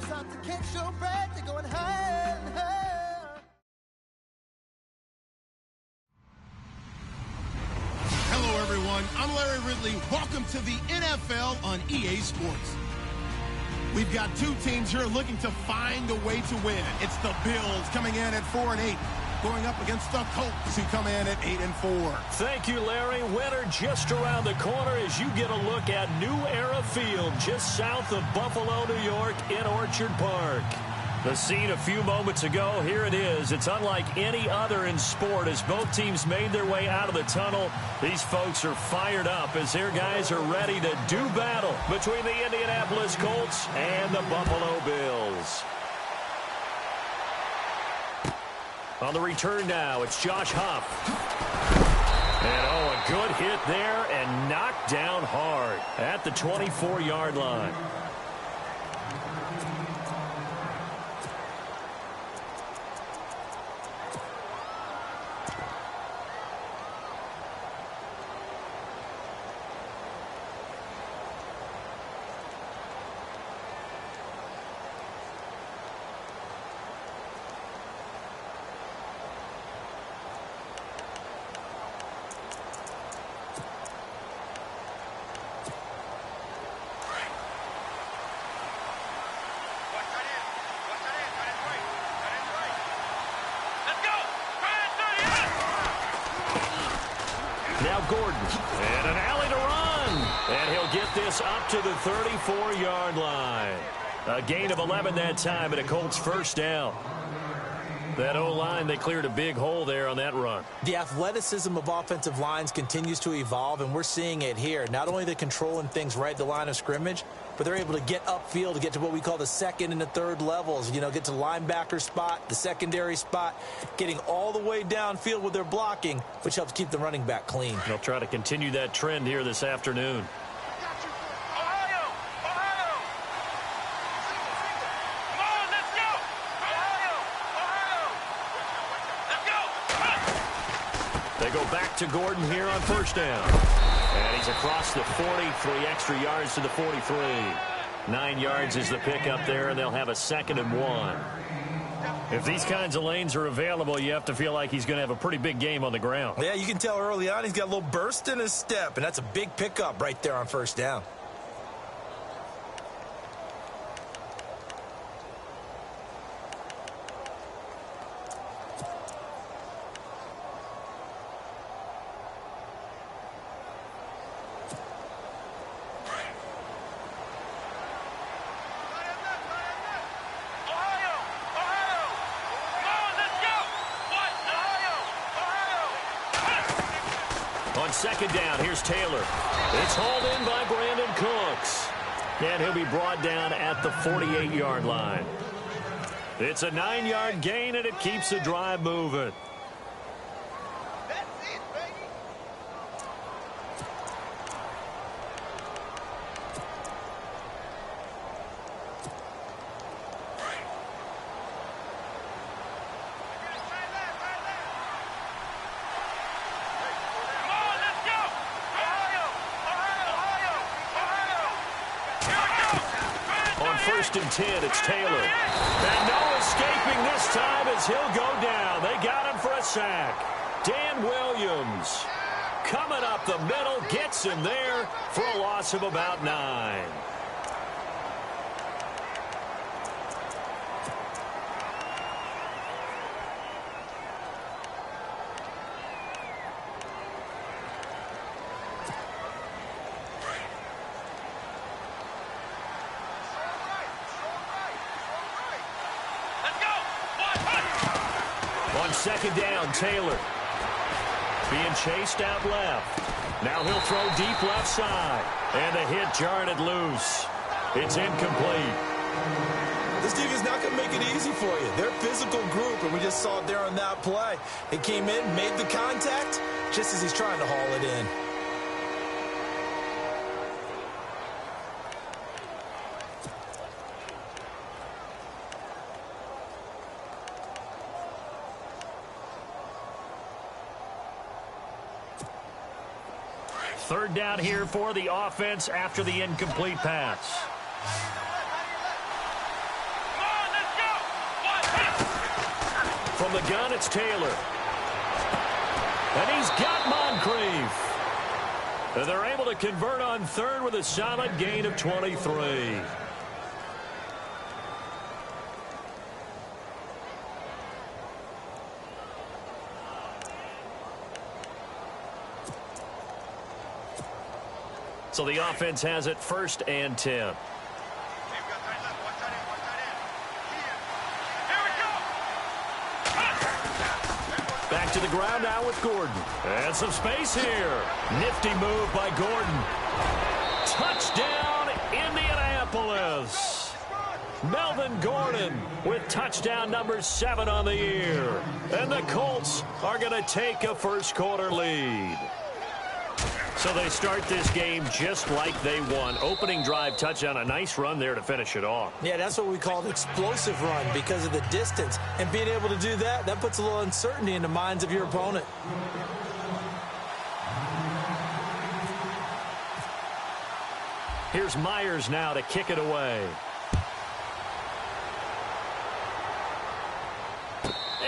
don't stop to catch your breath. They're going higher and higher. Hello, everyone. I'm Larry Ridley. Welcome to the NFL on EA Sports. We've got two teams here looking to find a way to win. It's the Bills coming in at 4-8. Going up against the Colts, who come in at 8-4. Thank you, Larry. Winter just around the corner as you get a look at New Era Field, just south of Buffalo, New York, in Orchard Park. The scene a few moments ago, here it is. It's unlike any other in sport as both teams made their way out of the tunnel. These folks are fired up as their guys are ready to do battle between the Indianapolis Colts and the Buffalo Bills. On the return now, it's Josh Huff. And, a good hit there and knocked down hard at the 24-yard line. Now Gordon, and an alley to run. And he'll get this up to the 34-yard line. A gain of 11 that time and a Colts first down. That O-line, they cleared a big hole there on that run. The athleticism of offensive lines continues to evolve, and we're seeing it here. Not only the controlling things right at the line of scrimmage, but they're able to get upfield to get to what we call the second and the third levels. You know, get to the linebacker spot, the secondary spot, getting all the way downfield with their blocking, which helps keep the running back clean. They'll try to continue that trend here this afternoon. They go back to Gordon here on first down. And he's across the 40, 3 extra yards to the 43. 9 yards is the pickup there, and they'll have a 2nd and 1. If these kinds of lanes are available, you have to feel like he's going to have a pretty big game on the ground. Yeah, you can tell early on he's got a little burst in his step, and that's a big pickup right there on first down. On second down, here's Taylor. It's hauled in by Brandon Cooks. And he'll be brought down at the 48-yard line. It's a 9-yard gain, and it keeps the drive moving. That's it, baby. First and 10, it's Taylor. And no escaping this time as he'll go down. They got him for a sack. Dan Williams coming up the middle, gets him there for a loss of about 9. On second down, Taylor being chased out left. Now he'll throw deep left side. And the hit jarred it loose. It's incomplete. This defense is not going to make it easy for you. They're a physical group, and we just saw it there on that play. He came in, made the contact, just as he's trying to haul it in. Third down here for the offense after the incomplete pass. From the gun, it's Taylor. And he's got Moncrief. And they're able to convert on third with a solid gain of 23. So the offense has it 1st and 10. Back to the ground now with Gordon. And some space here. Nifty move by Gordon. Touchdown, Indianapolis. Melvin Gordon with touchdown number 7 on the year. And the Colts are going to take a first-quarter lead. So they start this game just like they won. Opening drive touchdown, a nice run there to finish it off. Yeah, that's what we call an explosive run because of the distance. And being able to do that, that puts a little uncertainty in the minds of your opponent. Here's Myers now to kick it away.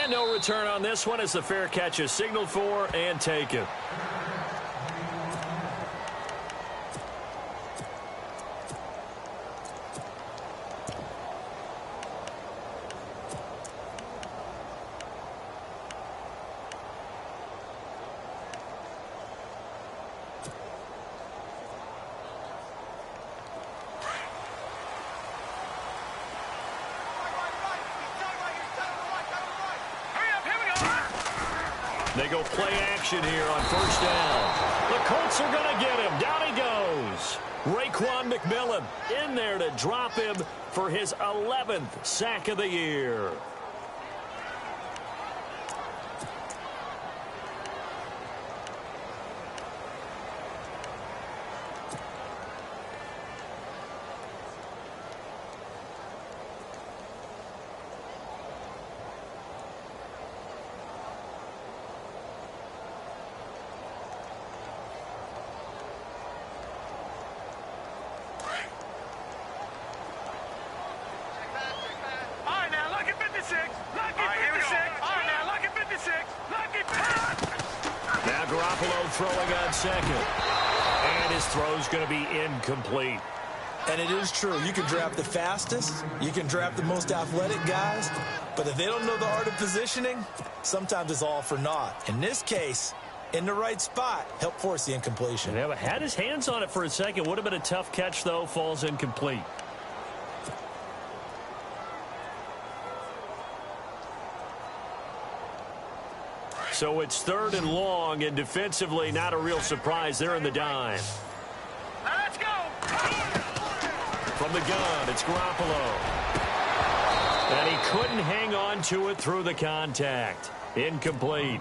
And no return on this one as the fair catch is signaled for and taken. They go play action here on 1st down. The Colts are going to get him. Down he goes. Raekwon McMillan in there to drop him for his 11th sack of the year. Throwing on second. And his throw's going to be incomplete. And it is true. You can draft the fastest. You can draft the most athletic guys. But if they don't know the art of positioning, sometimes it's all for naught. In this case, in the right spot, help force the incompletion. Yeah, had his hands on it for a second. Would have been a tough catch, though. Falls incomplete. So it's 3rd and long, and defensively, not a real surprise. They're in the dime. Let's go! From the gun, it's Garoppolo. And he couldn't hang on to it through the contact. Incomplete.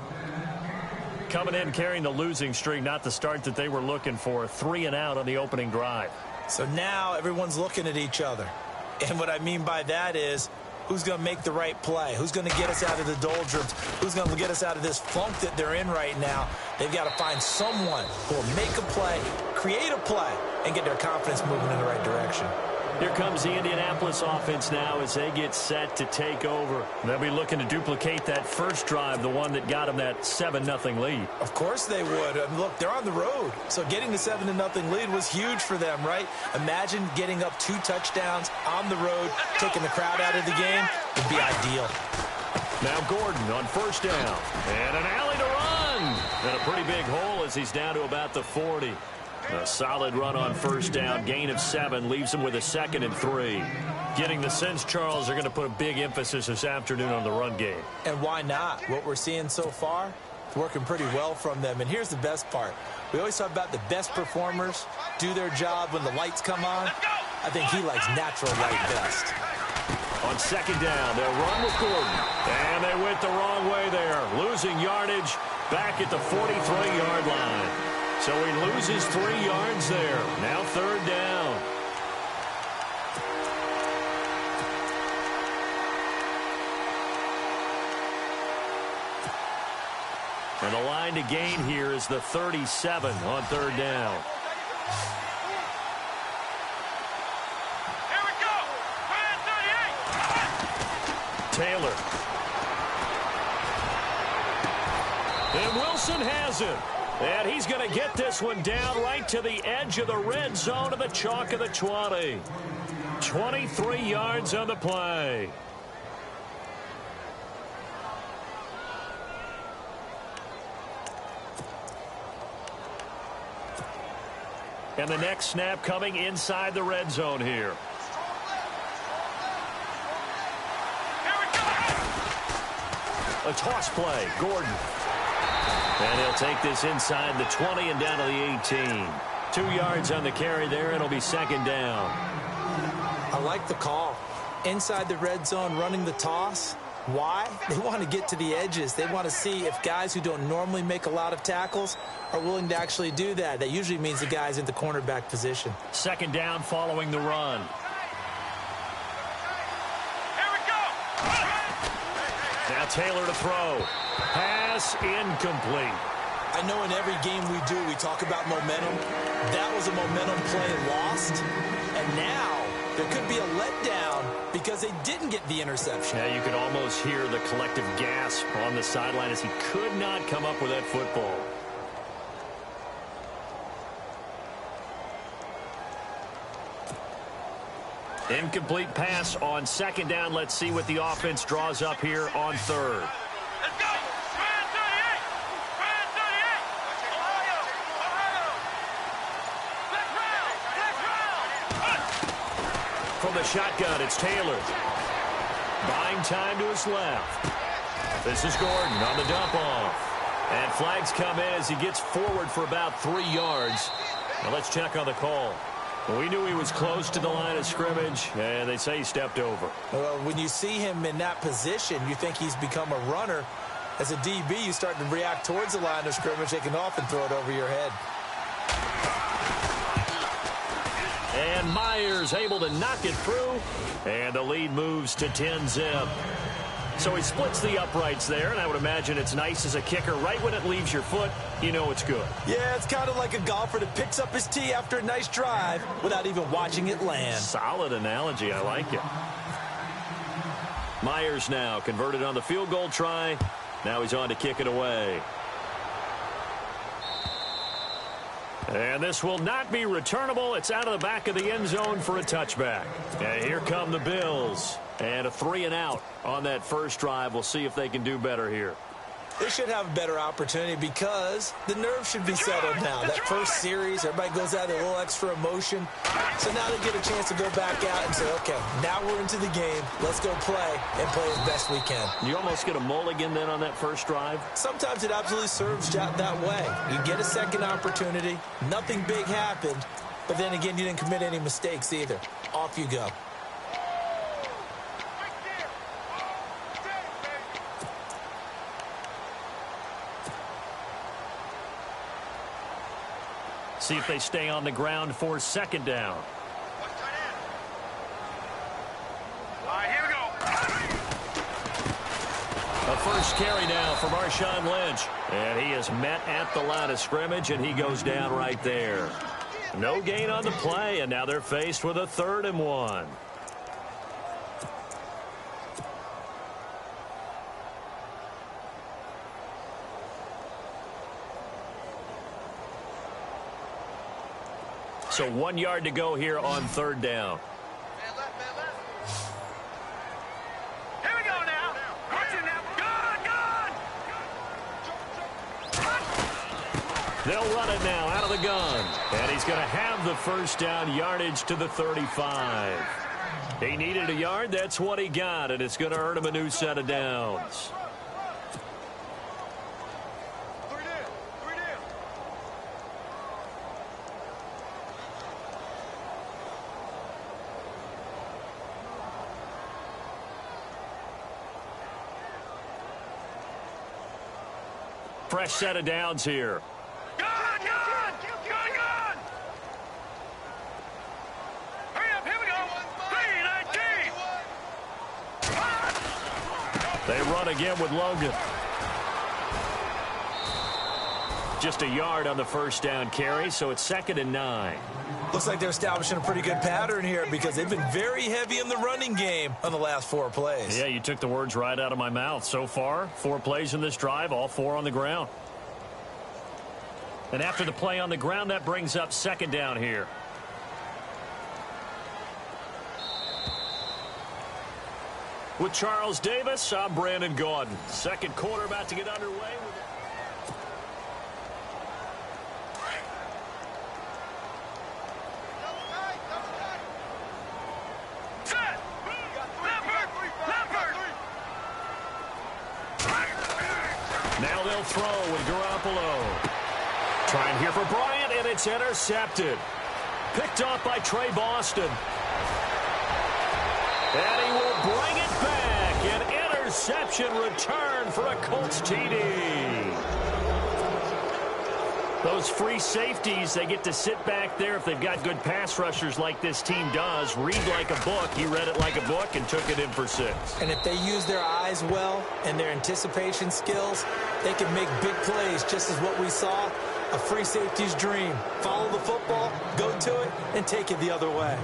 Coming in carrying the losing streak, not the start that they were looking for. 3 and out on the opening drive. So now everyone's looking at each other. And what I mean by that is, who's going to make the right play? Who's going to get us out of the doldrums? Who's going to get us out of this funk that they're in right now? They've got to find someone who will make a play, create a play, and get their confidence moving in the right direction. Here comes the Indianapolis offense now as they get set to take over. They'll be looking to duplicate that first drive, the one that got them that 7-0 lead. Of course they would. Look, they're on the road. So getting the 7-0 lead was huge for them, right? Imagine getting up 2 touchdowns on the road, taking the crowd out of the game would be ideal. Now Gordon on 1st down. And an alley to run. And a pretty big hole as he's down to about the 40. A solid run on 1st down. Gain of 7 leaves him with a 2nd and 3. Getting the sense, Charles, they're going to put a big emphasis this afternoon on the run game. And why not? What we're seeing so far, it's working pretty well from them. And here's the best part. We always talk about the best performers do their job when the lights come on. I think he likes natural light best. On 2nd down, they'll run with Gordon. And they went the wrong way there. Losing yardage back at the 43-yard line. So he loses 3 yards there. Now 3rd down. And the line to gain here is the 37 on 3rd down. Here we go! 38! Taylor. And Wilson has it. And he's going to get this one down right to the edge of the red zone of the chalk of the 20. 23 yards on the play. And the next snap coming inside the red zone here. A toss play, Gordon. And he'll take this inside the 20 and down to the 18. 2 yards on the carry there. It'll be second down. I like the call. Inside the red zone, running the toss. Why? They want to get to the edges. They want to see if guys who don't normally make a lot of tackles are willing to actually do that. That usually means the guy's in the cornerback position. Second down following the run. Here we go. Now Taylor to throw. Pass incomplete. I know in every game we do, we talk about momentum. That was a momentum play lost. And now there could be a letdown because they didn't get the interception. Yeah, you could almost hear the collective gasp on the sideline as he could not come up with that football. Incomplete pass on second down. Let's see what the offense draws up here on third. Let's go. Brand 38. Brand 38. Ohio. Ohio. Flex round. From the shotgun, it's Taylor. Buying time to his left. This is Gordon on the dump off. And flags come in as he gets forward for about 3 yards. Now let's check on the call. We knew he was close to the line of scrimmage, and they say he stepped over. Well, when you see him in that position, you think he's become a runner. As a DB, you start to react towards the line of scrimmage. They can often throw it over your head. And Myers able to knock it through, and the lead moves to 10-zip. So he splits the uprights there, and I would imagine it's nice as a kicker. Right when it leaves your foot, you know it's good. Yeah, it's kind of like a golfer that picks up his tee after a nice drive without even watching it land. Solid analogy. I like it. Myers now converted on the field goal try. Now he's on to kick it away. And this will not be returnable. It's out of the back of the end zone for a touchback. And here come the Bills. And a 3-and-out on that first drive. We'll see if they can do better here. They should have a better opportunity because the nerves should be settled now. That first series, everybody goes out with a little extra emotion. So now they get a chance to go back out and say, okay, now we're into the game. Let's go play and play as best we can. You almost get a mulligan then on that first drive? Sometimes it absolutely serves that way. You get a second opportunity. Nothing big happened. But then again, you didn't commit any mistakes either. Off you go. See if they stay on the ground for second down. All right, here we go. A first carry now from Marshawn Lynch. And he is met at the line of scrimmage, and he goes down right there. No gain on the play, and now they're faced with a 3rd and 1. So 1 yard to go here on 3rd down. Man left, man left. Here we go now. Watch it now. Gun, gun. They'll run it now out of the gun. And he's going to have the first down, yardage to the 35. He needed a yard. That's what he got, and it's going to earn him a new set of downs. Fresh set of downs here. Gun, gun, gun, gun. Hurry up, here we go. 3-19. They run again with Logan. Just a yard on the first down carry, so it's 2nd and 9. Looks like they're establishing a pretty good pattern here because they've been very heavy in the running game on the last 4 plays. Yeah, you took the words right out of my mouth. So far, 4 plays in this drive, all 4 on the ground. And after the play on the ground, that brings up second down here. With Charles Davis, I'm Brandon Gaudin. Second quarter about to get underway. Now they'll throw with Garoppolo. Trying here for Bryant, and it's intercepted. Picked off by Trey Boston. And he will bring it back. An interception return for a Colts TD. Those free safeties, they get to sit back there if they've got good pass rushers like this team does. Read like a book. He read it like a book and took it in for 6. And if they use their eyes well and their anticipation skills, they can make big plays, just as what we saw. A free safety's dream. Follow the football, go to it, and take it the other way.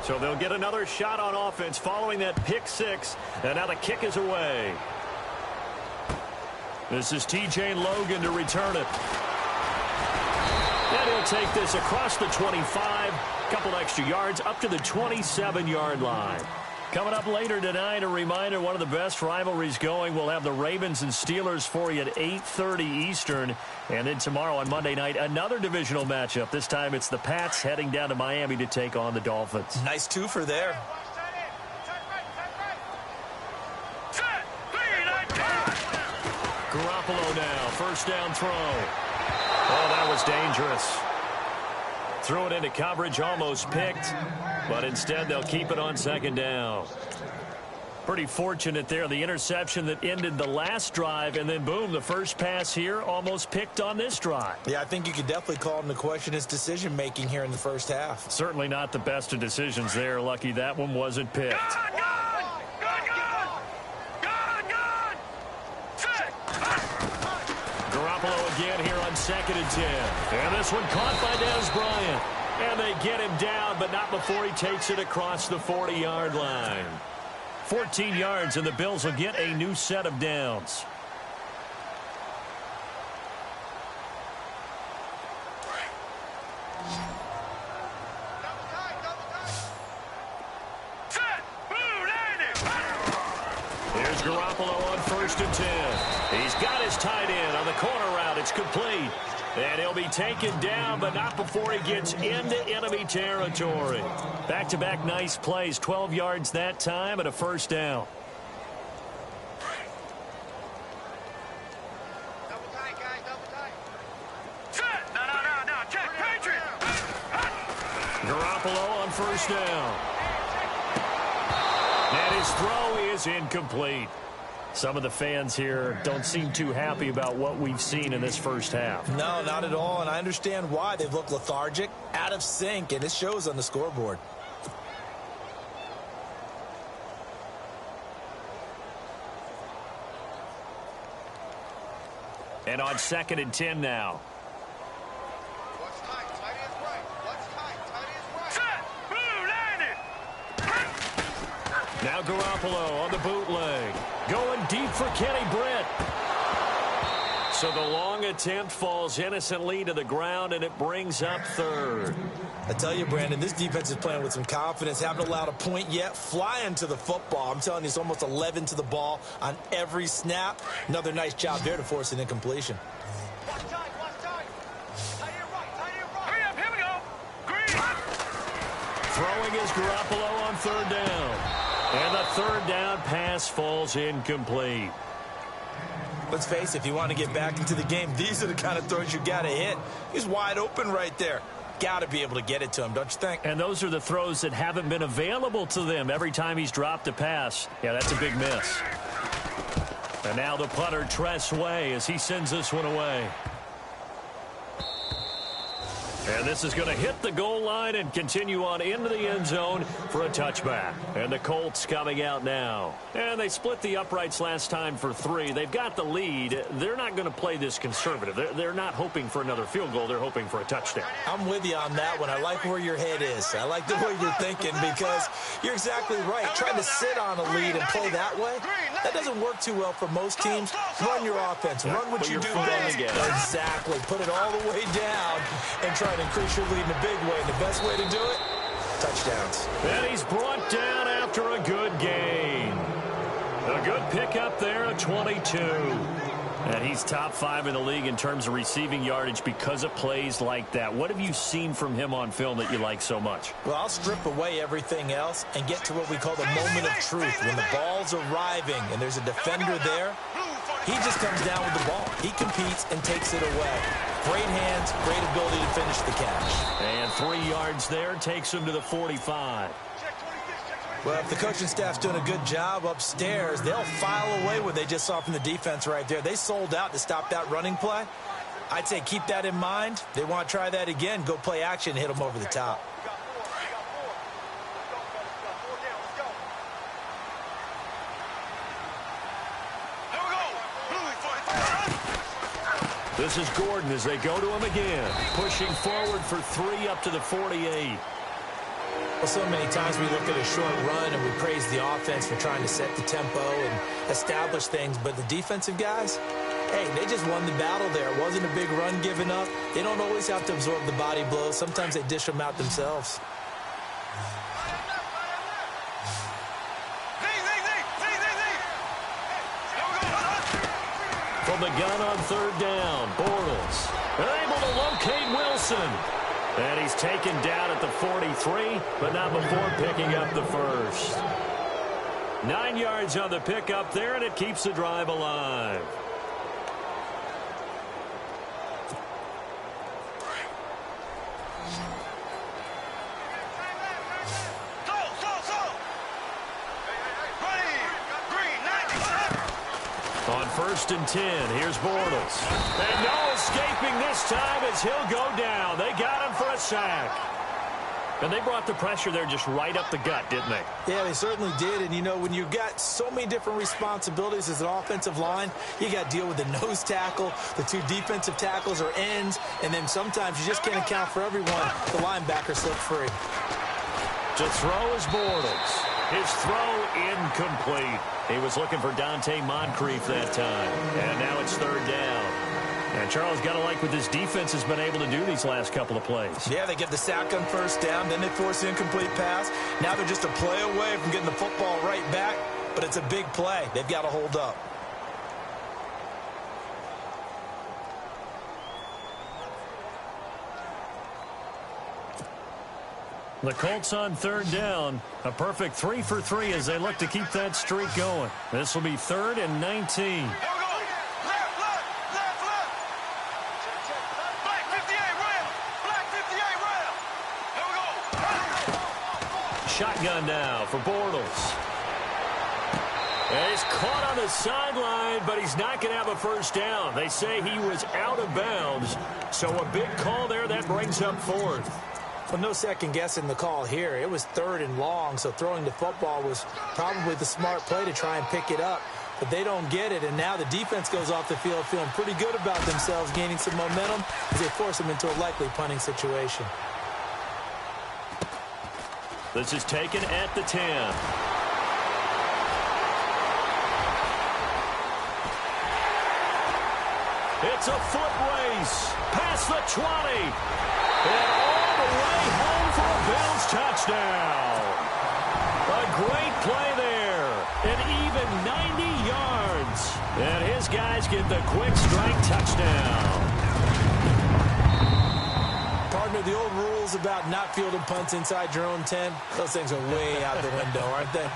So they'll get another shot on offense following that pick 6. And now the kick is away. This is T.J. Logan to return it. And he'll take this across the 25. Couple extra yards up to the 27-yard line. Coming up later tonight, a reminder, one of the best rivalries going. We'll have the Ravens and Steelers for you at 8:30 Eastern. And then tomorrow on Monday night, another divisional matchup. This time it's the Pats heading down to Miami to take on the Dolphins. Nice twofer there. Garoppolo now, first down throw. Oh, that was dangerous. Threw it into coverage, almost picked, but instead they'll keep it on second down. Pretty fortunate there, the interception that ended the last drive, and then boom, the first pass here almost picked on this drive. Yeah, I think you could definitely call into question his decision-making here in the first half. Certainly not the best of decisions there. Lucky that one wasn't picked. Garoppolo again here on 2nd and 10. And this one caught by Dez Bryant. And they get him down, but not before he takes it across the 40-yard line. 14 yards, and the Bills will get a new set of downs. Here's Garoppolo on 1st and 10. He's got his tight end on the corner route. It's complete. And he'll be taken down, but not before he gets into enemy territory. Back-to-back nice plays. 12 yards that time and a first down. Double tight, guys, double tight. No. Check, Patriot. Garoppolo on first down. And his throw is incomplete. Some of the fans here don't seem too happy about what we've seen in this first half. No, not at all, and I understand why. They've looked lethargic, out of sync, and it shows on the scoreboard. And on 2nd and 10 now. What's tight? Tight is right. What's tight? Tight is right. Set. Boom, landed. Now Garoppolo on the bootleg. Going deep for Kenny Britt. So the long attempt falls innocently to the ground, and it brings up 3rd. I tell you, Brandon, this defense is playing with some confidence. Haven't allowed a point yet. Flying to the football. I'm telling you, it's almost 11 to the ball on every snap. Another nice job there to force an incompletion. What's tight? What's tight? Tight is right. Tight is right. Hurry up. Here we go. Green. Throwing is Garoppolo on 3rd down. And the 3rd down pass falls incomplete. Let's face it, if you want to get back into the game, these are the kind of throws you got to hit. He's wide open right there. Got to be able to get it to him, don't you think? And those are the throws that haven't been available to them every time he's dropped a pass. Yeah, that's a big miss. And now the punter, Tress Way, as he sends this one away. And this is going to hit the goal line and continue on into the end zone for a touchback. And the Colts coming out now. And they split the uprights last time for 3. They've got the lead. They're not going to play this conservative. They're not hoping for another field goal. They're hoping for a touchdown. I'm with you on that one. I like where your head is. I like the way you're thinking because you're exactly right. Trying to sit on a lead and play that way, that doesn't work too well for most teams. Run your offense. Run what you do best. Exactly. Put it all the way down and try to increase your lead in a big way. And the best way to do it, touchdowns. And he's brought down after a good gain. A good pickup there, a 22. And he's top 5 in the league in terms of receiving yardage because of plays like that. What have you seen from him on film that you like so much? Well, I'll strip away everything else and get to what we call the moment of truth. When the ball's arriving and there's a defender there, he just comes down with the ball. He competes and takes it away. Great hands, great ability to finish the catch. And 3 yards there takes him to the 45. Well, if the coaching staff's doing a good job upstairs, they'll file away what they just saw from the defense right there. They sold out to stop that running play. I'd say keep that in mind. They want to try that again. Go play action and hit them over the top. This is Gordon as they go to him again. Pushing forward for 3 up to the 48. Well, so many times we look at a short run and we praise the offense for trying to set the tempo and establish things. But the defensive guys, hey, they just won the battle there. It wasn't a big run given up. They don't always have to absorb the body blows. Sometimes they dish them out themselves. From the gun on 3rd down, Bortles. They're able to locate Wilson. And he's taken down at the 43, but not before picking up the first. 9 yards on the pickup there, and it keeps the drive alive. On 1st and 10, here's Bortles. And no escaping this time as he'll go down. They got him for a sack. And they brought the pressure there just right up the gut, didn't they? Yeah, they certainly did. And, you know, when you've got so many different responsibilities as an offensive line, you got to deal with the nose tackle, the 2 defensive tackles or ends, and then sometimes you just can't account for everyone. The linebacker slipped free. To throw is Bortles. His throw incomplete. He was looking for Dante Moncrief that time. And now it's 3rd down. And Charles, got to like what this defense has been able to do these last couple of plays. Yeah, they get the sack on 1st down, then they force the incomplete pass. Now they're just a play away from getting the football right back, but it's a big play. They've got to hold up. The Colts on 3rd down. A perfect 3 for 3 as they look to keep that streak going. This will be 3rd and 19. Shotgun now for Bortles. And he's caught on the sideline, but he's not going to have a 1st down. They say he was out of bounds. So a big call there that brings up 4th. Well, no second guessing the call here. It was 3rd and long, so throwing the football was probably the smart play to try and pick it up. But they don't get it, and now the defense goes off the field feeling pretty good about themselves, gaining some momentum as they force them into a likely punting situation. This is taken at the 10. It's a foot race past the 20. And all the way home for a Bills touchdown. A great play there. An even 90 yards. And his guys get the quick strike touchdown. Partner, the old rules about not fielding punts inside your own 10, those things are way out the window, aren't they?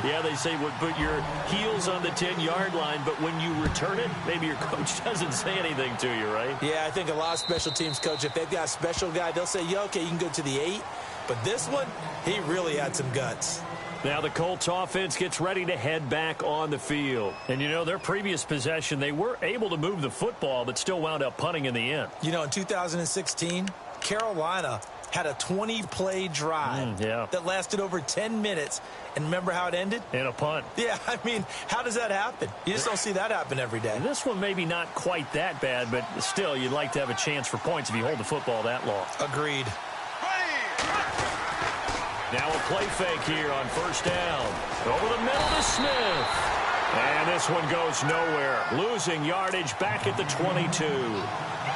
Yeah, they say put your heels on the 10-yard line, but when you return it, maybe your coach doesn't say anything to you, right? Yeah, I think a lot of special teams coach, if they've got a special guy, they'll say, yeah, okay, you can go to the 8. But this one, he really had some guts. Now the Colts offense gets ready to head back on the field. And, you know, their previous possession, they were able to move the football, but still wound up punting in the end. You know, in 2016, Carolina had a 20-play drive that lasted over 10 minutes. And remember how it ended? In a punt. Yeah, I mean, how does that happen? You just don't see that happen every day. This one maybe not quite that bad, but still, you'd like to have a chance for points if you hold the football that long. Agreed. Now a play fake here on first down. Over the middle to Smith. And this one goes nowhere. Losing yardage back at the 22.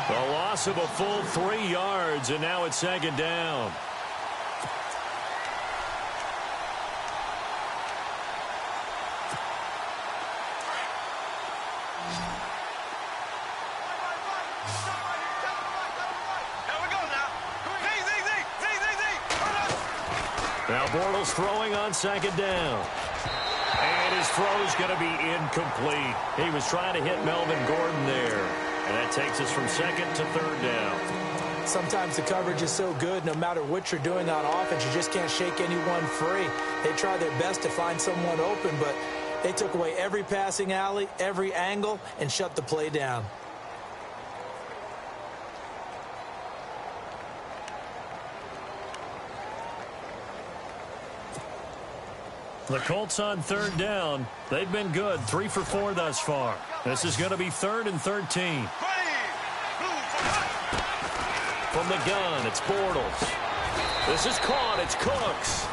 The loss of a full 3 yards, and now it's second down. Now Bortles throwing on second down. And his throw's going to be incomplete. He was trying to hit Melvin Gordon there. And that takes us from second to third down. Sometimes the coverage is so good, no matter what you're doing on offense, you just can't shake anyone free. They try their best to find someone open, but they took away every passing alley, every angle, and shut the play down. The Colts on third down. They've been good, 3 for 4 thus far. This is going to be 3rd and 13. From the gun, it's Bortles. This is caught. It's Cooks.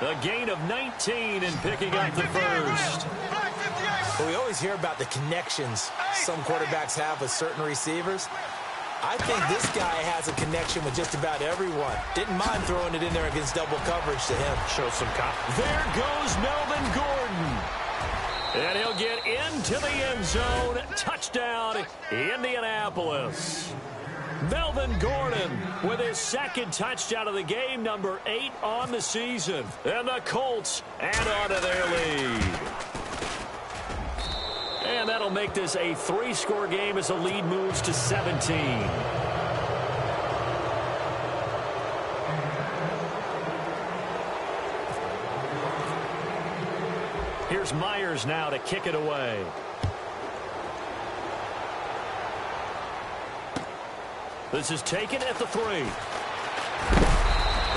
A gain of 19 and picking up the first. Well, we always hear about the connections some quarterbacks have with certain receivers. I think this guy has a connection with just about everyone. Didn't mind throwing it in there against double coverage to him. Show some confidence. There goes Melvin Gordon. And he'll get into the end zone. Touchdown, Indianapolis. Melvin Gordon with his second touchdown of the game, number 8 on the season. And the Colts add on to their lead. And that'll make this a 3-score game as the lead moves to 17. Here's Myers now to kick it away. This is taken at the 3.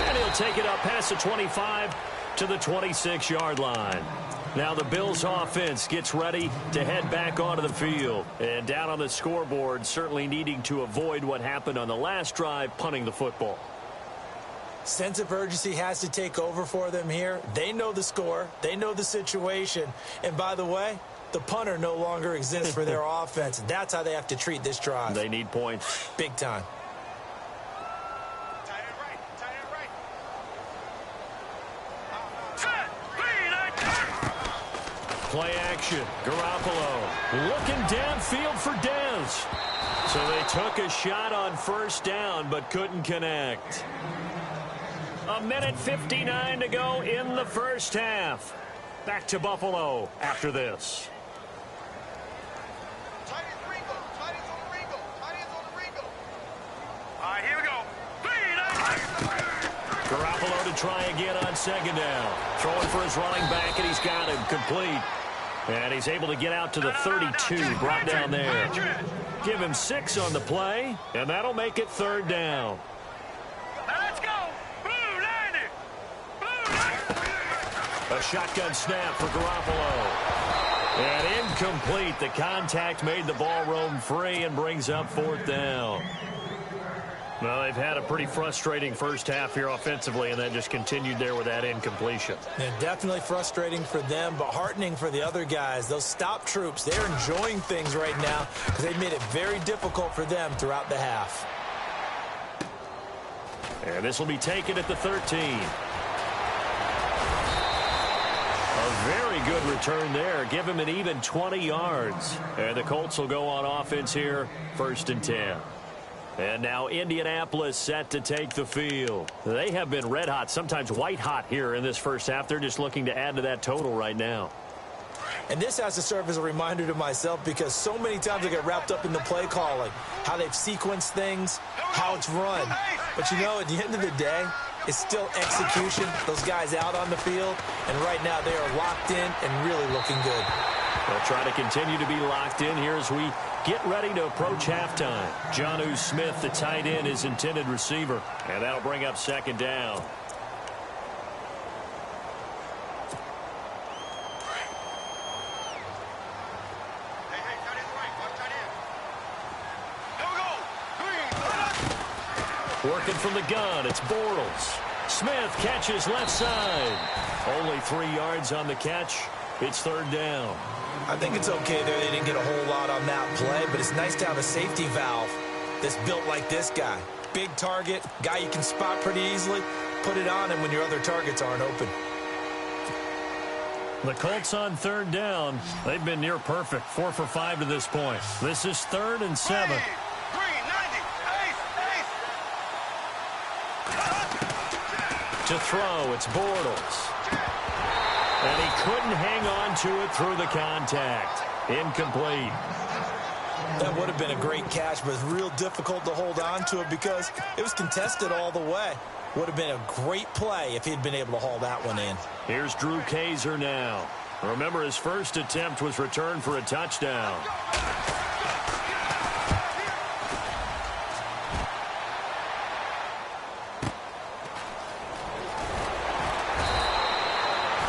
And he'll take it up past the 25 to the 26-yard line. Now the Bills offense gets ready to head back onto the field. And down on the scoreboard, certainly needing to avoid what happened on the last drive, punting the football. Sense of urgency has to take over for them here. They know the score. They know the situation. And by the way, the punter no longer exists for their offense. That's how they have to treat this drive. They need points. Big time. Play action. Garoppolo looking downfield for Dez. So they took a shot on first down but couldn't connect. 1:59 to go in the first half. Back to Buffalo after this. All right, here we go. Garoppolo to try again on second down. Throwing for his running back, and he's got him complete. And he's able to get out to the 32, brought down there. Give him 6 on the play, and that'll make it third down. Let's go. A shotgun snap for Garoppolo. And incomplete. The contact made the ball roam free and brings up 4th down. Well, they've had a pretty frustrating first half here offensively, and that just continued there with that incompletion. Yeah, definitely frustrating for them, but heartening for the other guys. Those stop troops, they're enjoying things right now because they made it very difficult for them throughout the half. And this will be taken at the 13. A very good return there. Give him an even 20 yards. And the Colts will go on offense here, 1st and 10. And now Indianapolis set to take the field. They have been red hot, sometimes white hot here in this first half. They're just looking to add to that total right now. And this has to serve as a reminder to myself because so many times I get wrapped up in the play calling, how they've sequenced things, how it's run. But, you know, at the end of the day, it's still execution. Those guys out on the field, and right now they are locked in and really looking good. They'll try to continue to be locked in here as we get ready to approach halftime. Jonnu Smith, the tight end, is intended receiver. And that'll bring up second down. Working from the gun, it's Bortles. Smith catches left side. Only 3 yards on the catch. It's third down. I think it's okay there. They didn't get a whole lot on that play, but it's nice to have a safety valve that's built like this guy. Big target, guy you can spot pretty easily. Put it on him when your other targets aren't open. The Colts on third down. They've been near perfect, 4 for 5 to this point. This is 3rd and 7. To throw, it's Bortles. And he couldn't hang on to it through the contact. Incomplete. That would have been a great catch, but it's real difficult to hold on to it because it was contested all the way. Would have been a great play if he'd been able to haul that one in. Here's Drew Kaiser now. Remember, his first attempt was returned for a touchdown.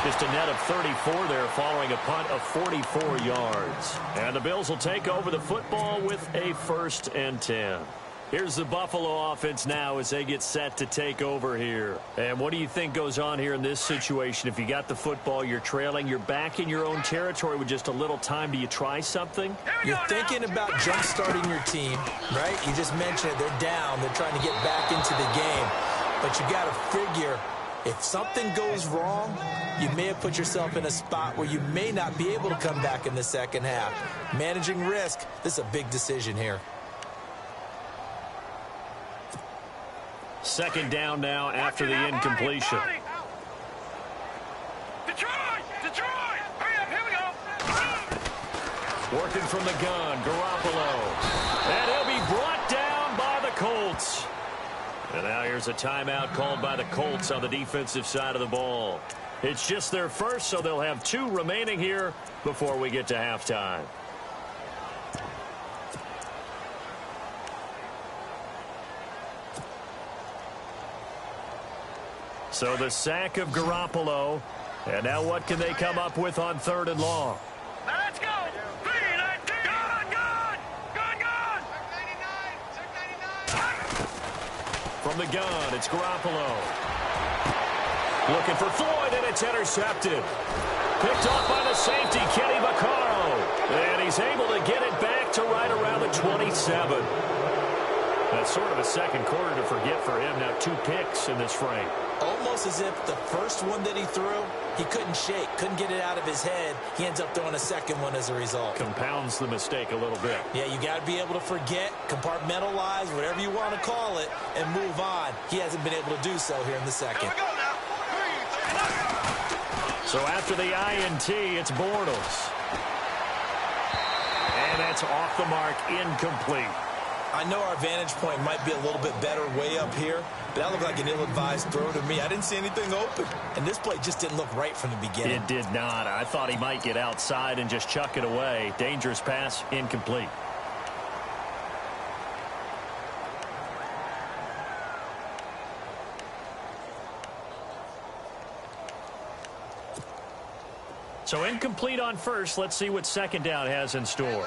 Just a net of 34 there following a punt of 44 yards. And the Bills will take over the football with a 1st and 10. Here's the Buffalo offense now as they get set to take over here. And what do you think goes on here in this situation? If you got the football, you're trailing, you're back in your own territory with just a little time. Do you try something? You're thinking about jump-starting your team, right? You just mentioned it. They're down. They're trying to get back into the game. But you got to figure if something goes wrong, you may have put yourself in a spot where you may not be able to come back in the second half. Managing risk, this is a big decision here. Second down now after the incompletion. Detroit! Hurry up, here we go! Working from the gun, Garoppolo. And he'll be brought down by the Colts. And now here's a timeout called by the Colts on the defensive side of the ball. It's just their first, so they'll have 2 remaining here before we get to halftime. So the sack of Garoppolo. And now what can they come up with on 3rd and long? Now let's go! 3-19! Gun! Check 99! From the gun, it's Garoppolo. Looking for Floyd, and it's intercepted. Picked off by the safety, Kenny Vaccaro. And he's able to get it back to right around the 27. That's sort of a second quarter to forget for him. Now 2 picks in this frame. Almost as if the first one that he threw, he couldn't shake, couldn't get it out of his head. He ends up throwing a second one as a result. Compounds the mistake a little bit. Yeah, you got to be able to forget, compartmentalize, whatever you want to call it, and move on. He hasn't been able to do so here in the second. Here we go now! 3, So after the INT, it's Bortles. And that's off the mark, incomplete. I know our vantage point might be a little bit better way up here, but that looked like an ill-advised throw to me. I didn't see anything open, and this play just didn't look right from the beginning. It did not. I thought he might get outside and just chuck it away. Dangerous pass, incomplete. So incomplete on first. Let's see what second down has in store.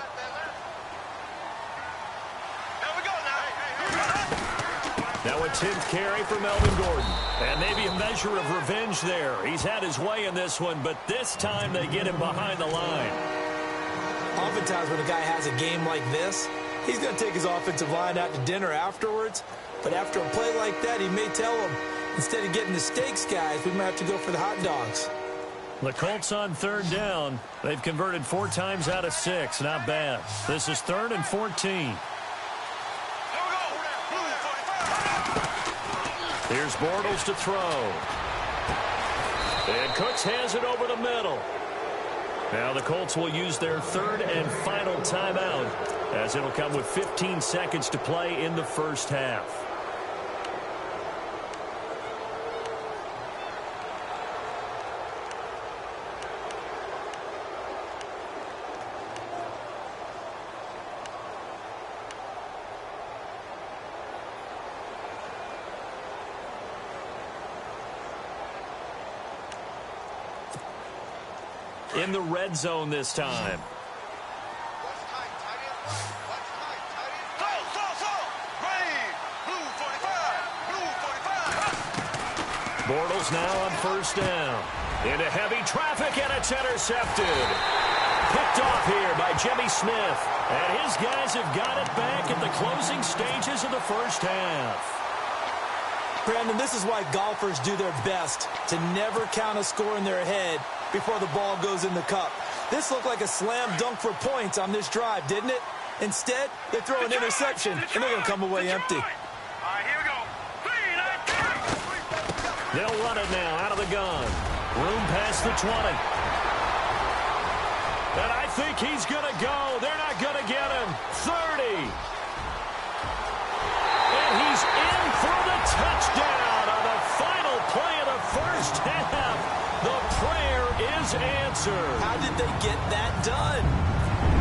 Now a 10th carry for Melvin Gordon. And maybe a measure of revenge there. He's had his way in this one, but this time they get him behind the line. Oftentimes when a guy has a game like this, he's going to take his offensive line out to dinner afterwards. But after a play like that, he may tell them, instead of getting the steaks, guys, we might have to go for the hot dogs. The Colts on 3rd down. They've converted 4 times out of 6. Not bad. This is 3rd and 14. Here's Bortles to throw. And Cooks has it over the middle. Now the Colts will use their 3rd and final timeout, as it'll come with 15 seconds to play in the first half. in the red zone this time. Watch tight, tight end right. Watch tight, tight end right. Go! Green! Blue 45! Blue 45! Bortles now on first down. Into heavy traffic, and it's intercepted. Picked off here by Jimmy Smith. And his guys have got it back at the closing stages of the first half. Brandon, this is why golfers do their best to never count a score in their head before the ball goes in the cup. This looked like a slam dunk for points on this drive, didn't it? Instead, they throw an interception, and they're going to come away empty. All right, here we go. They'll run it now out of the gun. Room past the 20. And I think he's going to go. They're not going to get him. 30. And he's in for the touchdown on the final play of the first half. The prayer is answered. How did they get that done?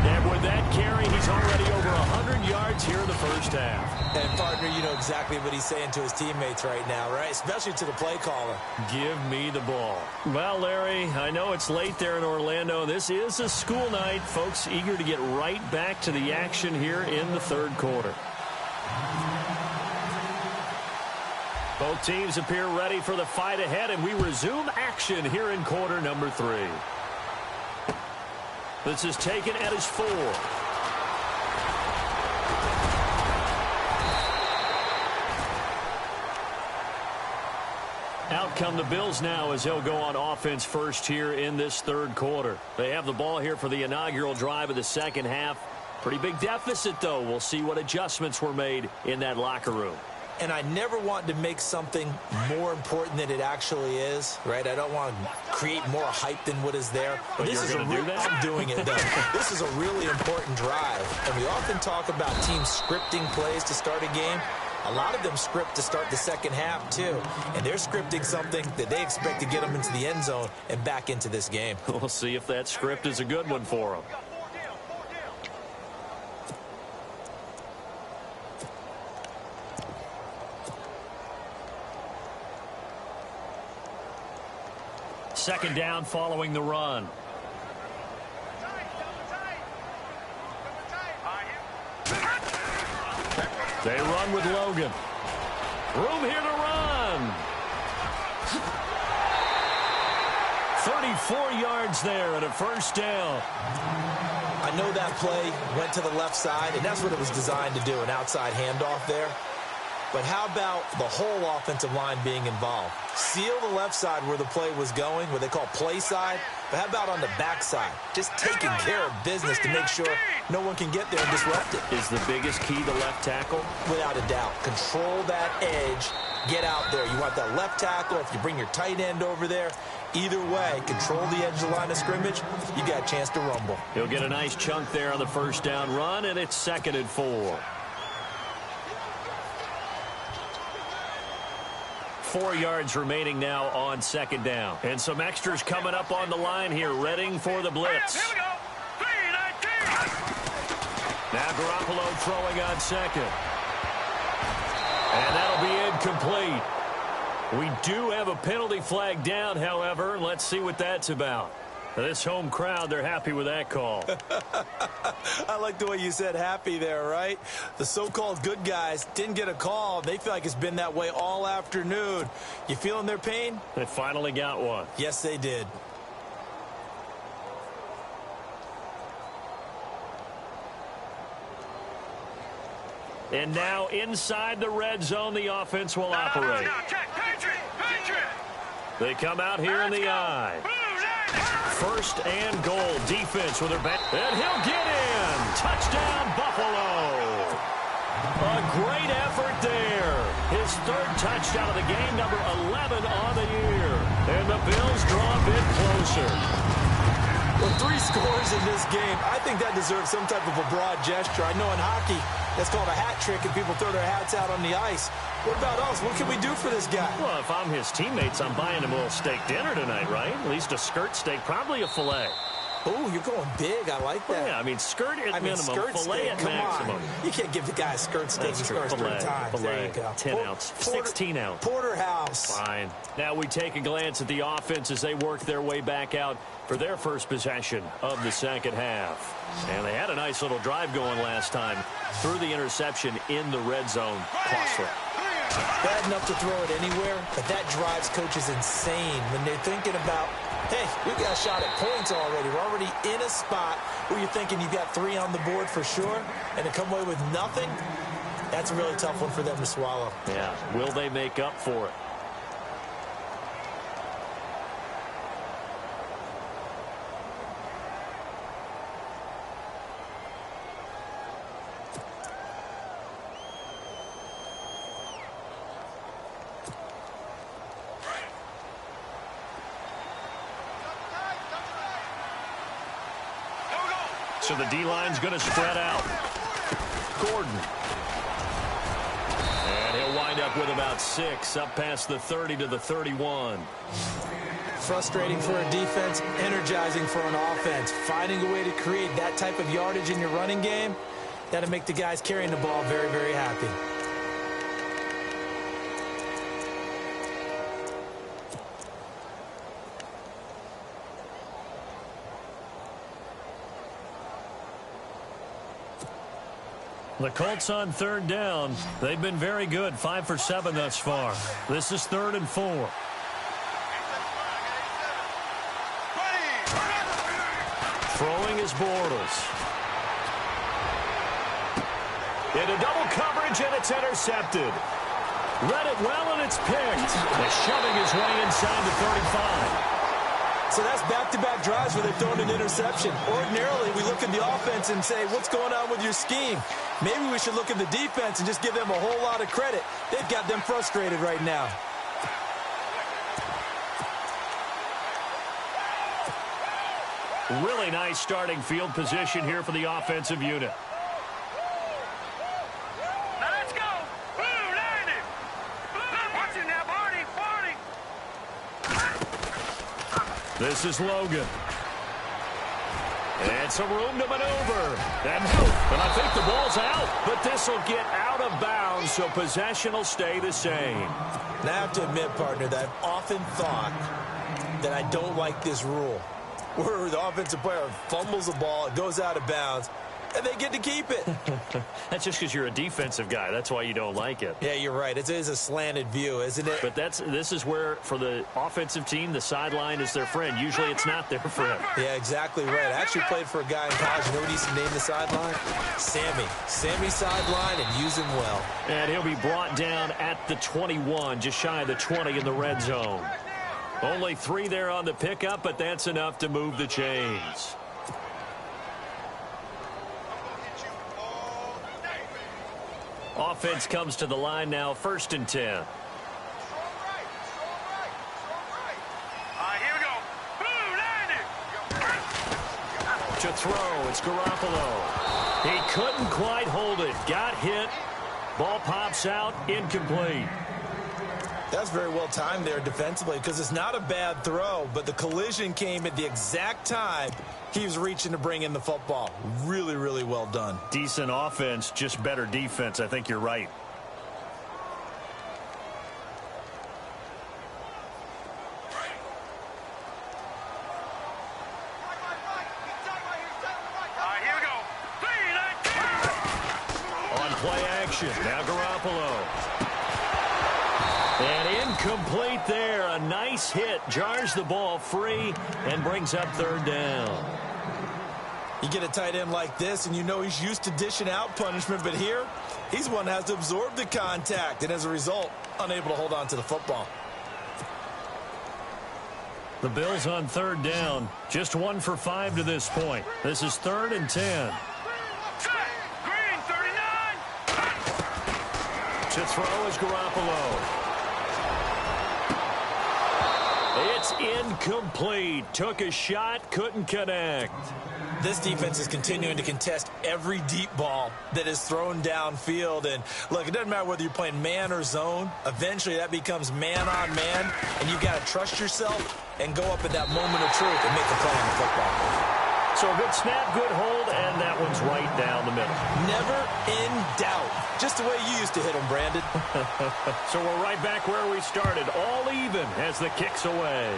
And with that carry, he's already over 100 yards here in the first half. And, partner, you know exactly what he's saying to his teammates right now, right? Especially to the play caller. Give me the ball. Well, Larry, I know it's late there in Orlando. This is a school night. Folks eager to get right back to the action here in the third quarter. Both teams appear ready for the fight ahead, and we resume action here in quarter number 3. This is taken at his 4. Out come the Bills now as they'll go on offense first here in this third quarter. They have the ball here for the inaugural drive of the second half. Pretty big deficit, though. We'll see what adjustments were made in that locker room. And I never want to make something more important than it actually is, right? I don't want to create more hype than what is there. But this is a do that? I'm doing it, though. This is a really important drive. And we often talk about teams scripting plays to start a game. A lot of them script to start the second half, too. And they're scripting something that they expect to get them into the end zone and back into this game. We'll see if that script is a good one for them. Second down following the run. They run with Logan. Room here to run. 34 yards there and a first down. I know that play went to the left side, and that's what it was designed to do, an outside handoff there. But how about the whole offensive line being involved? Seal the left side where the play was going, what they call play side. But how about on the back side? Just taking care of business to make sure no one can get there and disrupt it. Is the biggest key the left tackle? Without a doubt. Control that edge. Get out there. You want that left tackle. If you bring your tight end over there, either way, control the edge of the line of scrimmage, you got a chance to rumble. He'll get a nice chunk there on the first down run, and it's 2nd and 4. 4 yards remaining now on second down. And some extras coming up on the line here, readying for the blitz. Here we go. 3-19. Now Garoppolo throwing on second. And that'll be incomplete. We do have a penalty flag down, however. Let's see what that's about. This home crowd, they're happy with that call. I like the way you said happy there, right? The so-called good guys didn't get a call. They feel like it's been that way all afternoon. You feeling their pain? They finally got one. Yes, they did. And now inside the red zone, the offense will operate. Now, check. Patriot. They come out here in the eye. First and goal. Defense with their back. And he'll get in. Touchdown, Buffalo. A great effort there. His third touchdown of the game, number 11 on the year. And the Bills draw a bit closer. Well, 3 scores in this game. I think that deserves some type of a broad gesture. I know in hockey, that's called a hat trick, and people throw their hats out on the ice. What about us? What can we do for this guy? Well, if I'm his teammates, I'm buying him a little steak dinner tonight, right? At least a skirt steak, probably a filet. Oh, you're going big. I like that. Yeah, I mean, skirt at minimum, skirt fillet steak, at come maximum. on. You can't give the guy a skirt steak. That's He true. scores 3 times. There you go. 10 ounce, 16 ounce. Porterhouse. Fine. Now we take a glance at the offense as they work their way back out for their first possession of the second half. And they had a nice little drive going last time through the interception in the red zone. Costly. Bad enough to throw it anywhere, but that drives coaches insane when they're thinking about, hey, we've got a shot at points already. We're already in a spot where you're thinking you've got 3 on the board for sure, and to come away with nothing, that's a really tough one for them to swallow. Yeah. Will they make up for it? So the D-line's going to spread out. Gordon. And he'll wind up with about 6, up past the 30 to the 31. Frustrating for a defense, energizing for an offense. Finding a way to create that type of yardage in your running game, that'll make the guys carrying the ball very, very happy. The Colts on 3rd down. They've been very good, 5 for 7 thus far. This is 3rd and 4. Throwing is Bortles. Into double coverage, and it's intercepted. Read it well, and it's picked. They're shoving his way inside the 35. So that's back-to-back drives where they've thrown an interception. Ordinarily, we look at the offense and say, what's going on with your scheme? Maybe we should look at the defense and just give them a whole lot of credit. They've got them frustrated right now. Really nice starting field position here for the offensive unit. Now let's go. Boom, land it. Watch it now, Barney. This is Logan. And some room to maneuver. And I think the ball's out. But this will get out of bounds, so possession will stay the same. Now, I have to admit, partner, that I've often thought that I don't like this rule, where the offensive player fumbles the ball, it goes out of bounds, and they get to keep it. That's just because you're a defensive guy. That's why you don't like it. Yeah, you're right. It is a slanted view, isn't it? But this is where, for the offensive team, the sideline is their friend. Usually it's not their friend. Yeah, exactly right. I actually played for a guy in college. You know what he used to name the sideline? Sammy. Sammy sideline, and use him well. And he'll be brought down at the 21, just shy of the 20 in the red zone. Only 3 there on the pickup, but that's enough to move the chains. Offense comes to the line now, 1st and 10. Strong right. All right, here we go. Boom, land it. To throw, it's Garoppolo. He couldn't quite hold it. Got hit. Ball pops out, incomplete. That's very well timed there defensively, because it's not a bad throw, but the collision came at the exact time he was reaching to bring in the football. Really, really well done. Decent offense, just better defense. I think you're right. All right, here we go. On play action, now Garoppolo. And incomplete there. A nice hit. Jars the ball free and brings up 3rd down. You get a tight end like this, and you know he's used to dishing out punishment, but here, he's the one that has to absorb the contact, and as a result, unable to hold on to the football. The Bills on 3rd down. Just 1 for 5 to this point. This is 3rd and 10. Green, 39. To throw is Garoppolo. It's incomplete. Took a shot, couldn't connect. This defense is continuing to contest every deep ball that is thrown downfield. And look, it doesn't matter whether you're playing man or zone. Eventually that becomes man on man, and you've got to trust yourself and go up at that moment of truth and make the play on the football. So a good snap, good hold, and that one's right down the middle. Never in doubt. Just the way you used to hit them, Brandon. So we're right back where we started. All even as the kick's away.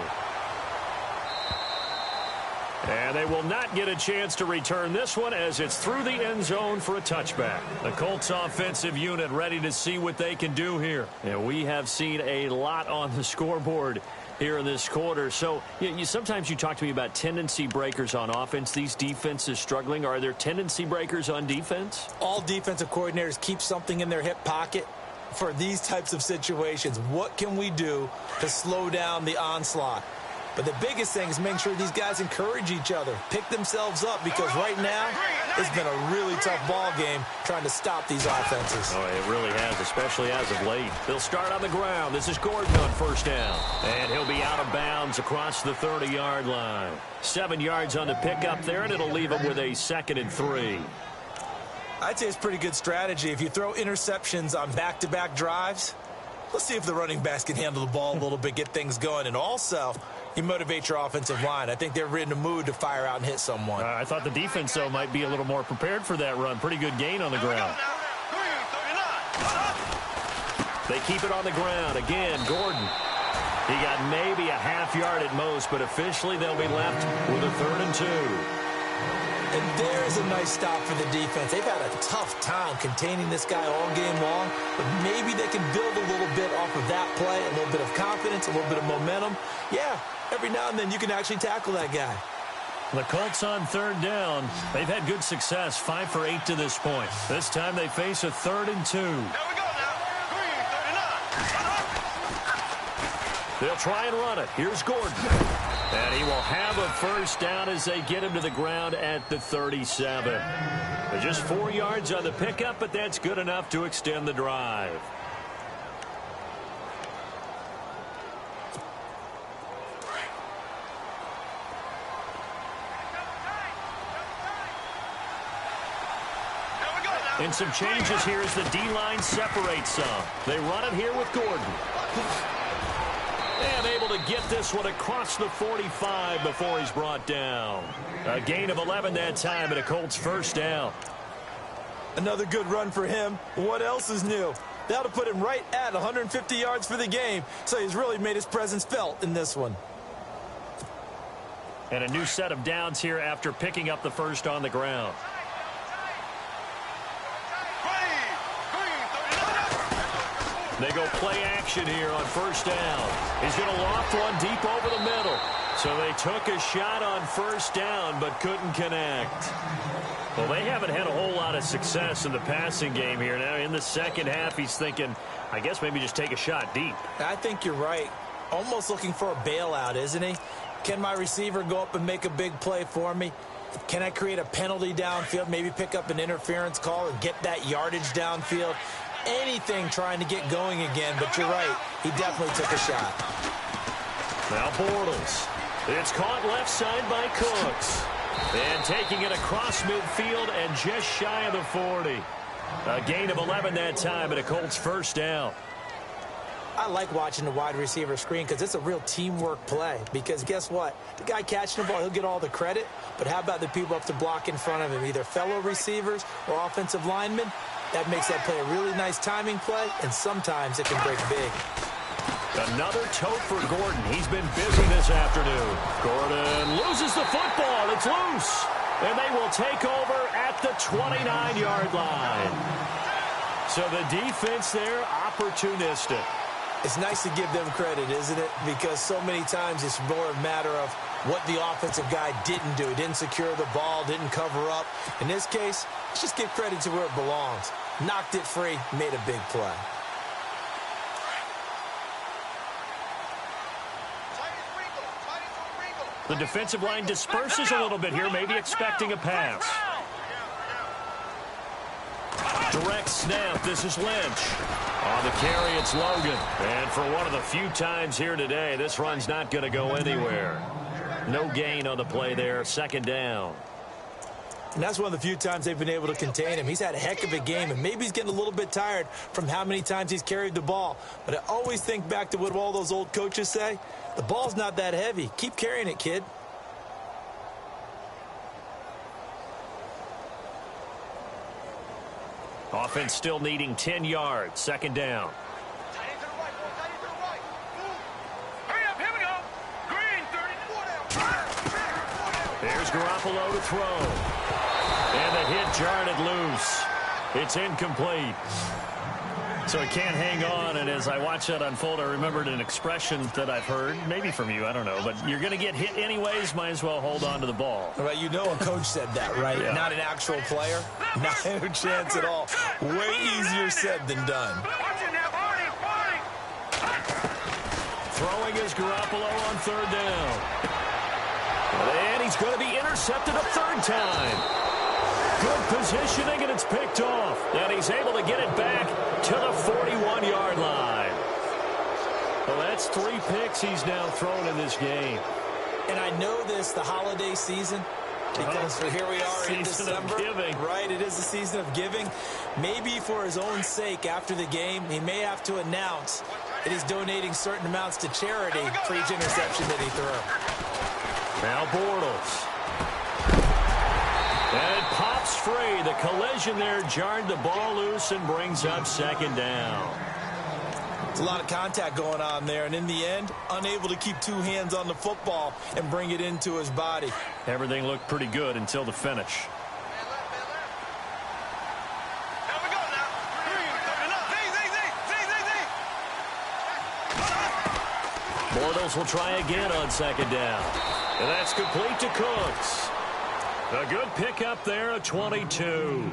And they will not get a chance to return this one as it's through the end zone for a touchback. The Colts offensive unit ready to see what they can do here. And we have seen a lot on the scoreboard here in this quarter. So sometimes you talk to me about tendency breakers on offense. These defenses struggling. Are there tendency breakers on defense? All defensive coordinators keep something in their hip pocket for these types of situations. What can we do to slow down the onslaught? But the biggest thing is making sure these guys encourage each other, pick themselves up, because right now it's been a really tough ball game trying to stop these offenses. Oh, it really has, especially as of late. They'll start on the ground. This is Gordon on first down. And he'll be out of bounds across the 30-yard line. 7 yards on the pickup there, and it'll leave him with a 2nd and 3. I'd say it's pretty good strategy. If you throw interceptions on back-to-back drives, let's see if the running backs can handle the ball a little bit, get things going. And also, you motivate your offensive line. I think they're in the mood to fire out and hit someone. I thought the defense, though, might be a little more prepared for that run. Pretty good gain on the ground. They keep it on the ground. Again, Gordon. He got maybe a half yard at most, but officially they'll be left with a 3rd and 2. And there's a nice stop for the defense. They've had a tough time containing this guy all game long, but maybe they can build a little bit off of that play, a little bit of confidence, a little bit of momentum. Yeah, every now and then you can actually tackle that guy. The Colts on 3rd down. They've had good success, 5 for 8 to this point. This time they face a 3rd and 2. There we go now. 3, 39. They'll try and run it. Here's Gordon. And he will have a first down as they get him to the ground at the 37. Just 4 yards on the pickup, but that's good enough to extend the drive. And some changes here as the D-line separates some. They run it here with Gordon. And able to get this one across the 45 before he's brought down. A gain of 11 that time and a Colts first down. Another good run for him. What else is new? That'll put him right at 150 yards for the game. So he's really made his presence felt in this one. And a new set of downs here after picking up the first on the ground. They go play action here on first down. He's going to loft one deep over the middle. So they took a shot on first down but couldn't connect. Well, they haven't had a whole lot of success in the passing game here. Now in the second half, he's thinking, I guess maybe just take a shot deep. I think you're right. Almost looking for a bailout, isn't he? Can my receiver go up and make a big play for me? Can I create a penalty downfield, maybe pick up an interference call and get that yardage downfield? Anything trying to get going again, but you're right. He definitely took a shot. Now Bortles. It's caught left side by Cooks. And taking it across midfield and just shy of the 40. A gain of 11 that time and a Colts first down. I like watching the wide receiver screen because it's a real teamwork play. Because guess what? The guy catching the ball, he'll get all the credit. But how about the people up to block in front of him, either fellow receivers or offensive linemen? That makes that play a really nice timing play, and sometimes it can break big. Another tote for Gordon. He's been busy this afternoon. Gordon loses the football. It's loose. And they will take over at the 29-yard line. So the defense there, opportunistic. It's nice to give them credit, isn't it? Because so many times it's more a matter of what the offensive guy didn't do. He didn't secure the ball, didn't cover up. In this case, let's just give credit to where it belongs. Knocked it free, made a big play. The defensive line disperses a little bit here, maybe expecting a pass. Direct snap, this is Lynch. On the carry, it's Logan. And for one of the few times here today, this run's not going to go anywhere. No gain on the play there, second down. And that's one of the few times they've been able to contain him. He's had a heck of a game, and maybe he's getting a little bit tired from how many times he's carried the ball. But I always think back to what all those old coaches say. The ball's not that heavy. Keep carrying it, kid. Offense still needing 10 yards. Second down. Tight end to the right, boy. Tight end to the right. Move. Hurry up. Here we go. Green, 30. There's Garoppolo to throw. And the hit jarred it loose. It's incomplete. So he can't hang on, and as I watch that unfold, I remembered an expression that I've heard, maybe from you, I don't know, but you're going to get hit anyways, might as well hold on to the ball. Right, you know a coach said that, right? Yeah. Not an actual player. Not a chance at all. Way easier said than done. Watch it now, Barney. Throwing is Garoppolo on third down. And he's going to be intercepted a third time. Good positioning, and it's picked off. And he's able to get it back to the 41-yard line. Well, that's 3 picks he's now thrown in this game. And I know this, the holiday season, because here we are in December. Season of giving. Right, it is the season of giving. Maybe for his own sake, after the game, he may have to announce that he's donating certain amounts to charity for each interception that he threw. Now Bortles. And it pops free. The collision there jarred the ball loose and brings up second down. There's a lot of contact going on there, and in the end, unable to keep 2 hands on the football and bring it into his body. Everything looked pretty good until the finish. Here we go now. Green, 39. Bortles will try again on second down. And that's complete to Cooks. A good pickup there, a 22.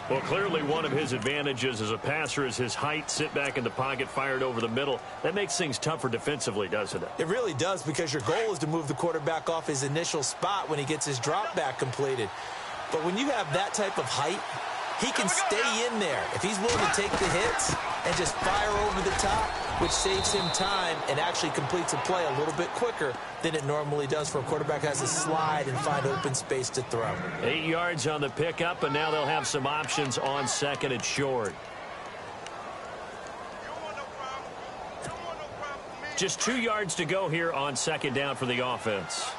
Well, clearly one of his advantages as a passer is his height, sit back in the pocket, fired over the middle. That makes things tougher defensively, doesn't it? It really does, because your goal is to move the quarterback off his initial spot when he gets his drop back completed. But when you have that type of height, he can stay in there. If he's willing to take the hits and just fire over the top, which saves him time and actually completes a play a little bit quicker than it normally does for a quarterback who has to slide and find open space to throw. 8 yards on the pickup, and now they'll have some options on second and short. Just 2 yards to go here on second down for the offense.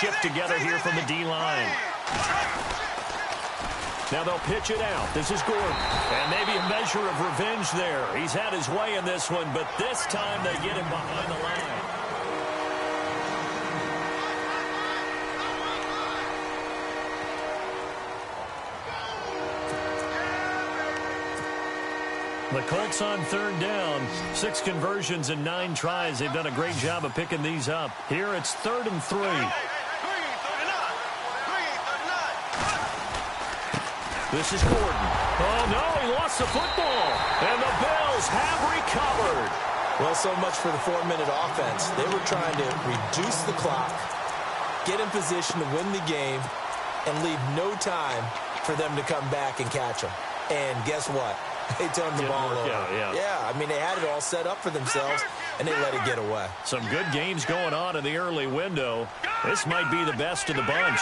Shift together here from the D-line. Now they'll pitch it out. This is Gordon. And maybe a measure of revenge there. He's had his way in this one, but this time they get him behind the line. The Colts on third down. 6 conversions and 9 tries. They've done a great job of picking these up. Here it's 3rd and 3. This is Gordon. Oh, no, he lost the football. And the Bills have recovered. Well, so much for the 4-minute offense. They were trying to reduce the clock, get in position to win the game, and leave no time for them to come back and catch them. And guess what? They turned the ball over. Yeah, I mean, they had it all set up for themselves, and they let it get away. Some good games going on in the early window. This might be the best of the bunch.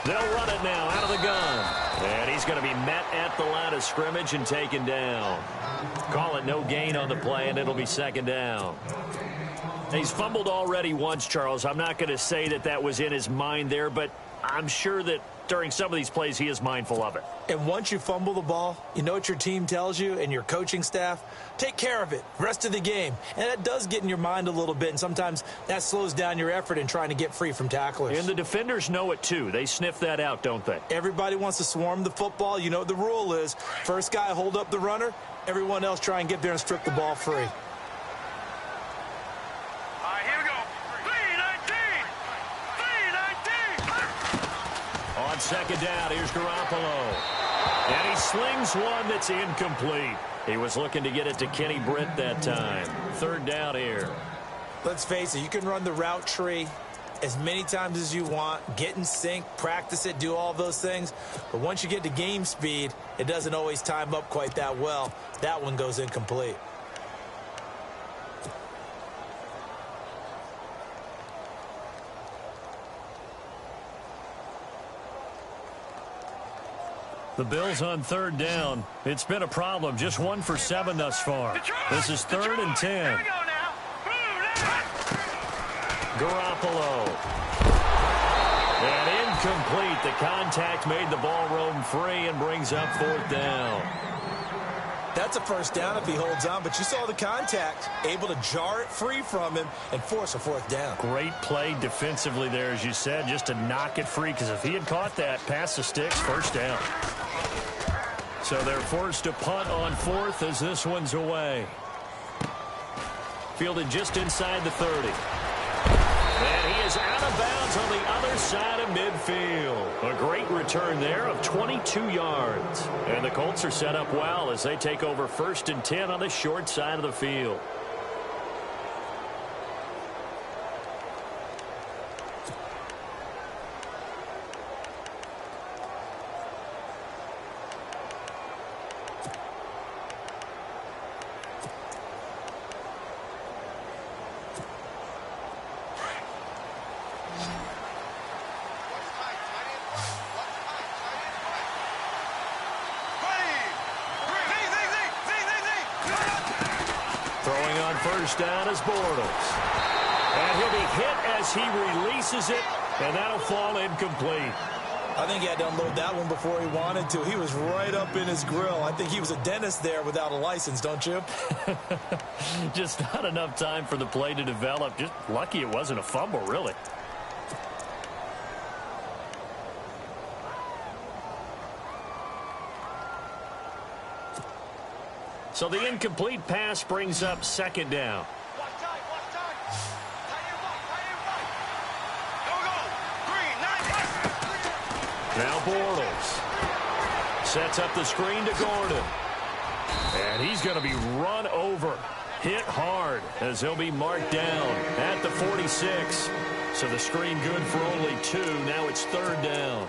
They'll run it now out of the gun. And he's going to be met at the line of scrimmage and taken down. Call it no gain on the play, and it'll be second down. He's fumbled already once, Charles. I'm not going to say that that was in his mind there, but I'm sure that during some of these plays he is mindful of it. And once you fumble the ball, you know what your team tells you and your coaching staff? Take care of it. Rest of the game. And that does get in your mind a little bit, and sometimes that slows down your effort in trying to get free from tacklers. And the defenders know it too. They sniff that out, don't they? Everybody wants to swarm the football. You know what the rule is. First guy hold up the runner. Everyone else try and get there and strip the ball free. On second down, here's Garoppolo. And he slings one that's incomplete. He was looking to get it to Kenny Britt that time. Third down here. Let's face it, you can run the route tree as many times as you want, get in sync, practice it, do all those things. But once you get to game speed, it doesn't always time up quite that well. That one goes incomplete. The Bills on third down. It's been a problem. Just 1 for 7 thus far. This is 3rd and 10. Garoppolo. Incomplete. The contact made the ball roam free and brings up 4th down. That's a first down if he holds on, but you saw the contact, able to jar it free from him and force a 4th down. Great play defensively there, as you said, just to knock it free, because if he had caught that, past the sticks, first down. So they're forced to punt on 4th as this one's away. Fielded just inside the 30. And he is out of bounds on the other side of midfield. A great return there of 22 yards. And the Colts are set up well as they take over 1st and 10 on the short side of the field. Throwing on first down is Bortles. And he'll be hit as he releases it, and that'll fall incomplete. I think he had to unload that one before he wanted to. He was right up in his grill. I think he was a dentist there without a license, don't you? Just not enough time for the play to develop. Just lucky it wasn't a fumble, really. So the incomplete pass brings up 2nd down. Now Bortles sets up the screen to Gordon. And he's going to be run over. Hit hard as he'll be marked down at the 46. So the screen good for only 2. Now it's 3rd down.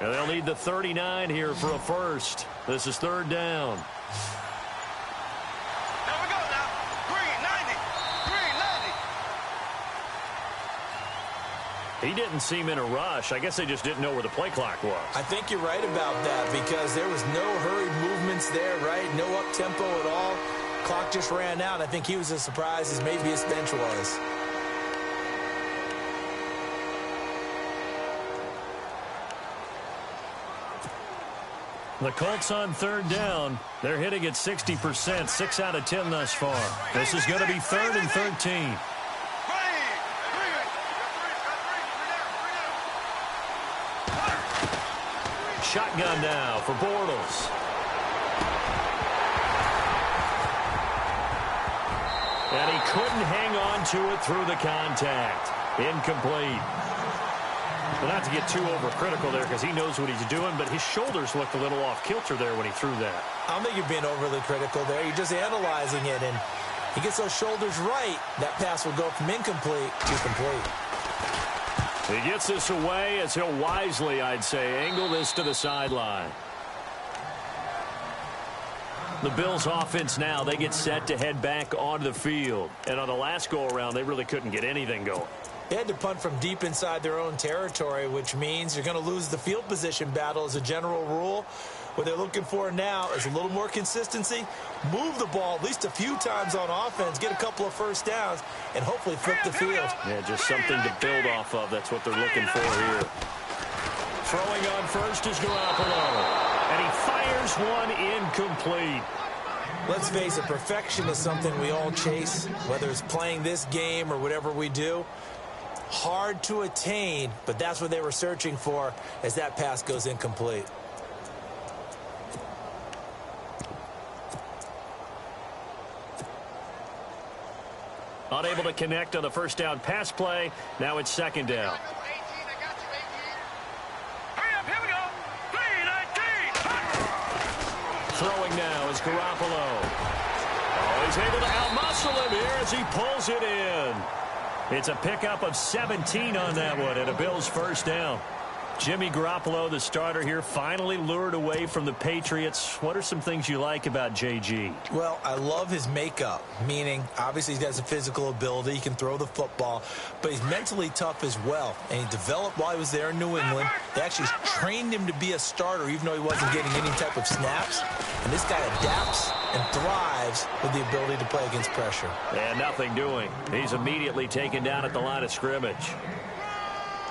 And they'll need the 39 here for a first. This is 3rd down. There we go now. Green 90. Green 90. He didn't seem in a rush. I guess they just didn't know where the play clock was. I think you're right about that because there was no hurried movements there, right? No up-tempo at all. Clock just ran out. I think he was as surprised as maybe his bench was. The Colts on 3rd down. They're hitting at 60%, 6 out of 10 thus far. This is going to be 3rd and 13. Shotgun now for Bortles. And he couldn't hang on to it through the contact. Incomplete. Well, not to get too overcritical there because he knows what he's doing, but his shoulders looked a little off kilter there when he threw that. I don't think you're being overly critical there. You're just analyzing it, and he gets those shoulders right. That pass will go from incomplete to complete. He gets this away as he'll wisely, I'd say, angle this to the sideline. The Bills offense now, they get set to head back onto the field. And on the last go-around, they really couldn't get anything going. They had to punt from deep inside their own territory, which means you're going to lose the field position battle as a general rule. What they're looking for now is a little more consistency, move the ball at least a few times on offense, get a couple of first downs, and hopefully flip the field. Yeah, just something to build off of. That's what they're looking for here. Throwing on first is Garoppolo, and he fires one incomplete. Let's face it, perfection is something we all chase, whether it's playing this game or whatever we do. Hard to attain, but that's what they were searching for as that pass goes incomplete. Unable to connect on the first down pass play. Now it's 2nd down. Throwing now is Garoppolo. Oh, he's able to outmuscle him here as he pulls it in. It's a pickup of 17 on that one and a Bills first down. Jimmy Garoppolo, the starter here, finally lured away from the Patriots. What are some things you like about JG? Well, I love his makeup, meaning obviously he has a physical ability. He can throw the football, but he's mentally tough as well. And he developed while he was there in New England. They actually trained him to be a starter, even though he wasn't getting any type of snaps. And this guy adapts and thrives with the ability to play against pressure. And nothing doing. He's immediately taken down at the line of scrimmage.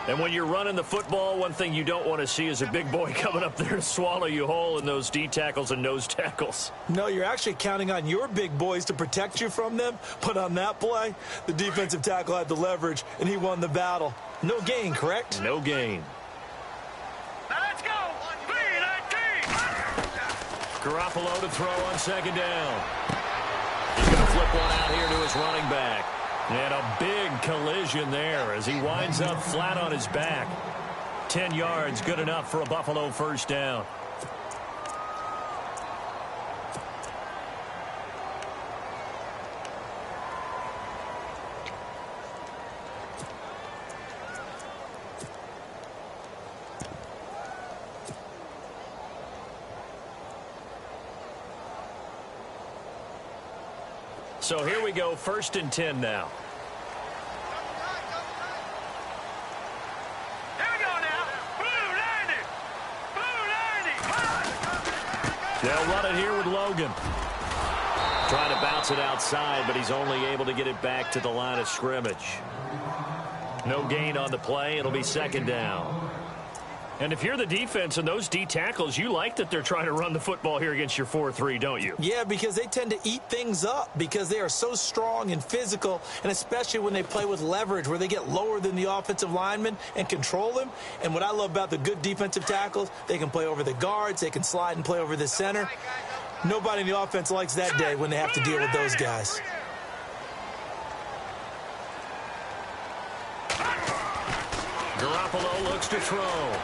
And when you're running the football, one thing you don't want to see is a big boy coming up there to swallow you whole in those D tackles and nose tackles. No, you're actually counting on your big boys to protect you from them. But on that play, the defensive tackle had the leverage, and he won the battle. No gain, correct? No gain. Now let's go. Garoppolo to throw on second down. He's going to flip one out here to his running back. And a big collision there as he winds up flat on his back. 10 yards, good enough for a Buffalo first down. So here we go, 1st and 10 now. They'll run it here with Logan. Trying to bounce it outside, but he's only able to get it back to the line of scrimmage. No gain on the play. It'll be second down. And if you're the defense and those D tackles, you like that they're trying to run the football here against your 4-3, don't you? Yeah, because they tend to eat things up because they are so strong and physical, and especially when they play with leverage where they get lower than the offensive linemen and control them. And what I love about the good defensive tackles, they can play over the guards, they can slide and play over the center. Nobody in the offense likes that day when they have to deal with those guys. Garoppolo looks to throw.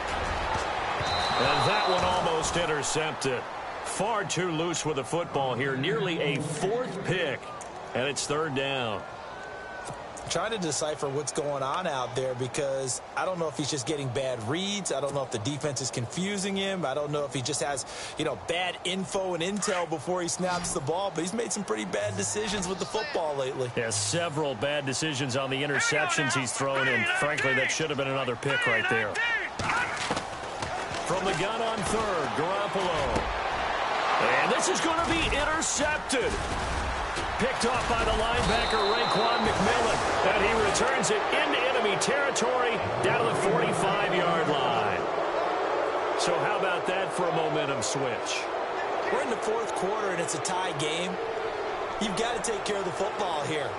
And that one almost intercepted. Far too loose with the football here. Nearly a 4th pick. And it's 3rd down. Trying to decipher what's going on out there because I don't know if he's just getting bad reads. I don't know if the defense is confusing him. I don't know if he just has, bad info and intel before he snaps the ball. But he's made some pretty bad decisions with the football lately. Yeah, several bad decisions on the interceptions he's thrown. And frankly, that should have been another pick right there. From the gun on 3rd, Garoppolo. And this is going to be intercepted. Picked off by the linebacker, Raekwon McMillan. And he returns it into enemy territory down to the 45-yard line. So how about that for a momentum switch? We're in the 4th quarter, and it's a tie game. You've got to take care of the football here.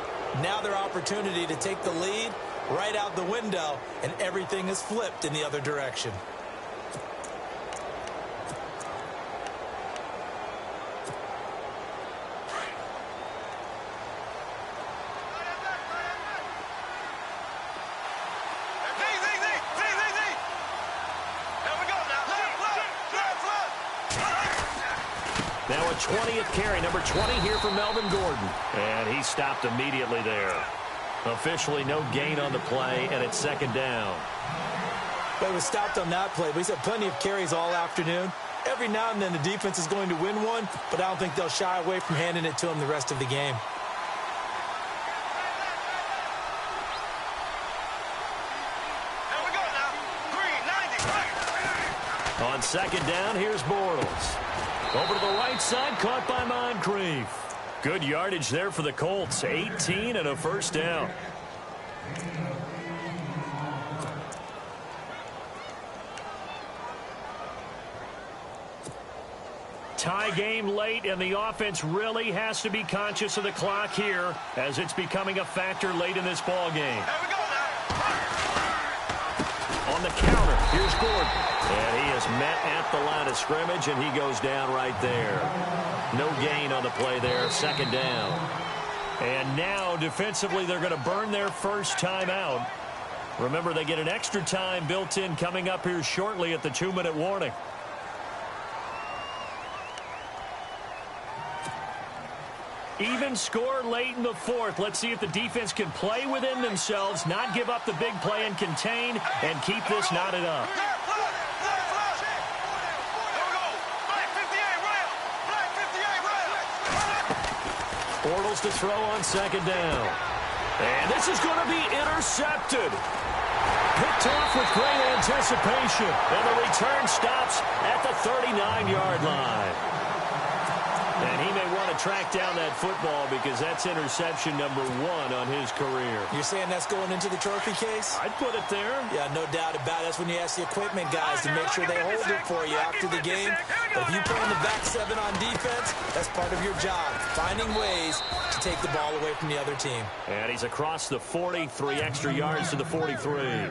Now their opportunity to take the lead right out the window, and everything is flipped in the other direction. Now a 20th carry, number 20 here for Melvin Gordon. And he stopped immediately there. Officially no gain on the play, and it's 2nd down. But he was stopped on that play, but he's had plenty of carries all afternoon. Every now and then the defense is going to win one, but I don't think they'll shy away from handing it to him the rest of the game. On 2nd down, here's Bortles. Over to the right side, caught by Moncrief. Good yardage there for the Colts. 18 and a first down. Tie game late, and the offense really has to be conscious of the clock here as it's becoming a factor late in this ball game. On the counter, here's Gordon. And he is met at the line of scrimmage, and he goes down right there. No gain on the play there, 2nd down. And now, defensively, they're going to burn their first timeout. Remember, they get an extra time built in coming up here shortly at the 2-minute warning. Even score late in the 4th. Let's see if the defense can play within themselves, not give up the big play and contain, and keep this knotted up. Bortles to throw on second down. And this is going to be intercepted. Picked off with great anticipation. And the return stops at the 39-yard line. And he may want to track down that football because that's interception number 1 on his career. You're saying that's going into the trophy case? I'd put it there. Yeah, no doubt about it. That's when you ask the equipment guys to make sure they hold it for you after the game. But if you put in the back 7 on defense, that's part of your job, finding ways to take the ball away from the other team. And he's across the 40, 3 extra yards to the 43.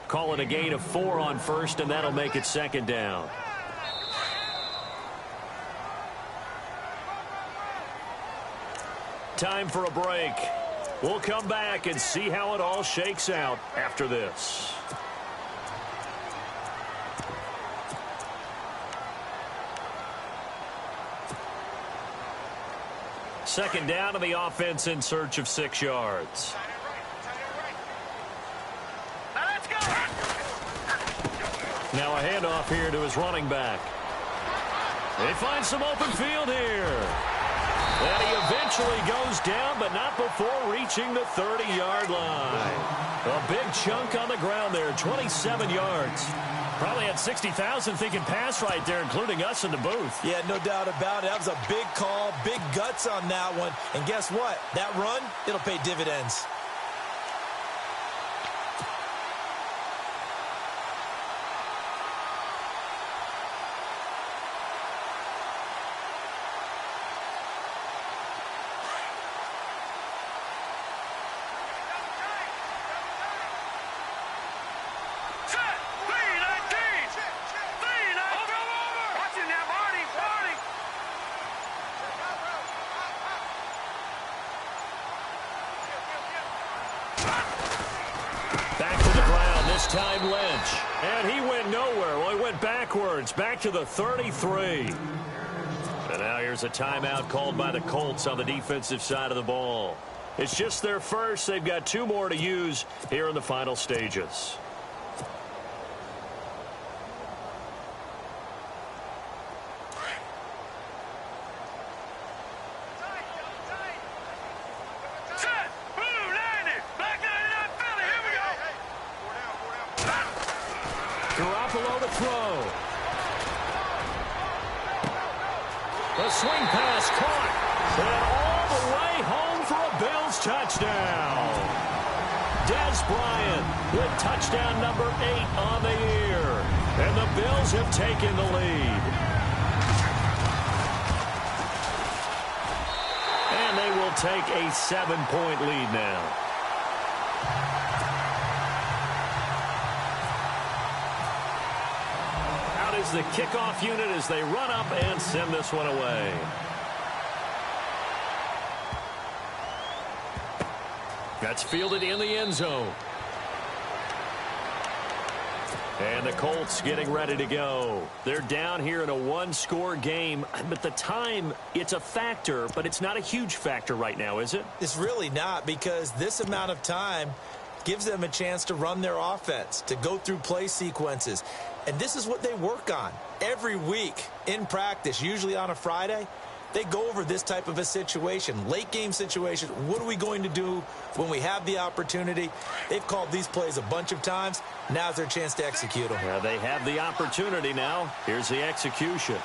Call it a gain of 4 on first, and that'll make it second down. Time for a break. We'll come back and see how it all shakes out after this. Second down to the offense in search of 6 yards. Now a handoff here to his running back. They find some open field here. And he eventually goes down, but not before reaching the 30-yard line. A big chunk on the ground there, 27 yards. Probably had 60,000 thinking pass right there, including us in the booth. Yeah, no doubt about it. That was a big call, big guts on that one. And guess what? That run, it'll pay dividends. Time Lynch, and he went nowhere. Well, he went backwards, back to the 33. And now here's a timeout called by the Colts on the defensive side of the ball. It's just their first. They've got 2 more to use here in the final stages. The swing pass caught. And all the way home for a Bills touchdown. Dez Bryant with touchdown number 8 on the year. And the Bills have taken the lead. And they will take a 7-point lead now. Is the kickoff unit as they run up and send this one away. That's fielded in the end zone. And the Colts getting ready to go. They're down here in a 1-score game, but the time, it's a factor, but it's not a huge factor right now, is it? It's really not, because this amount of time gives them a chance to run their offense, to go through play sequences. And this is what they work on every week in practice, usually on a Friday. They go over this type of a situation, late game situation. What are we going to do when we have the opportunity? They've called these plays a bunch of times. Now's their chance to execute them. Yeah, they have the opportunity now. Here's the execution.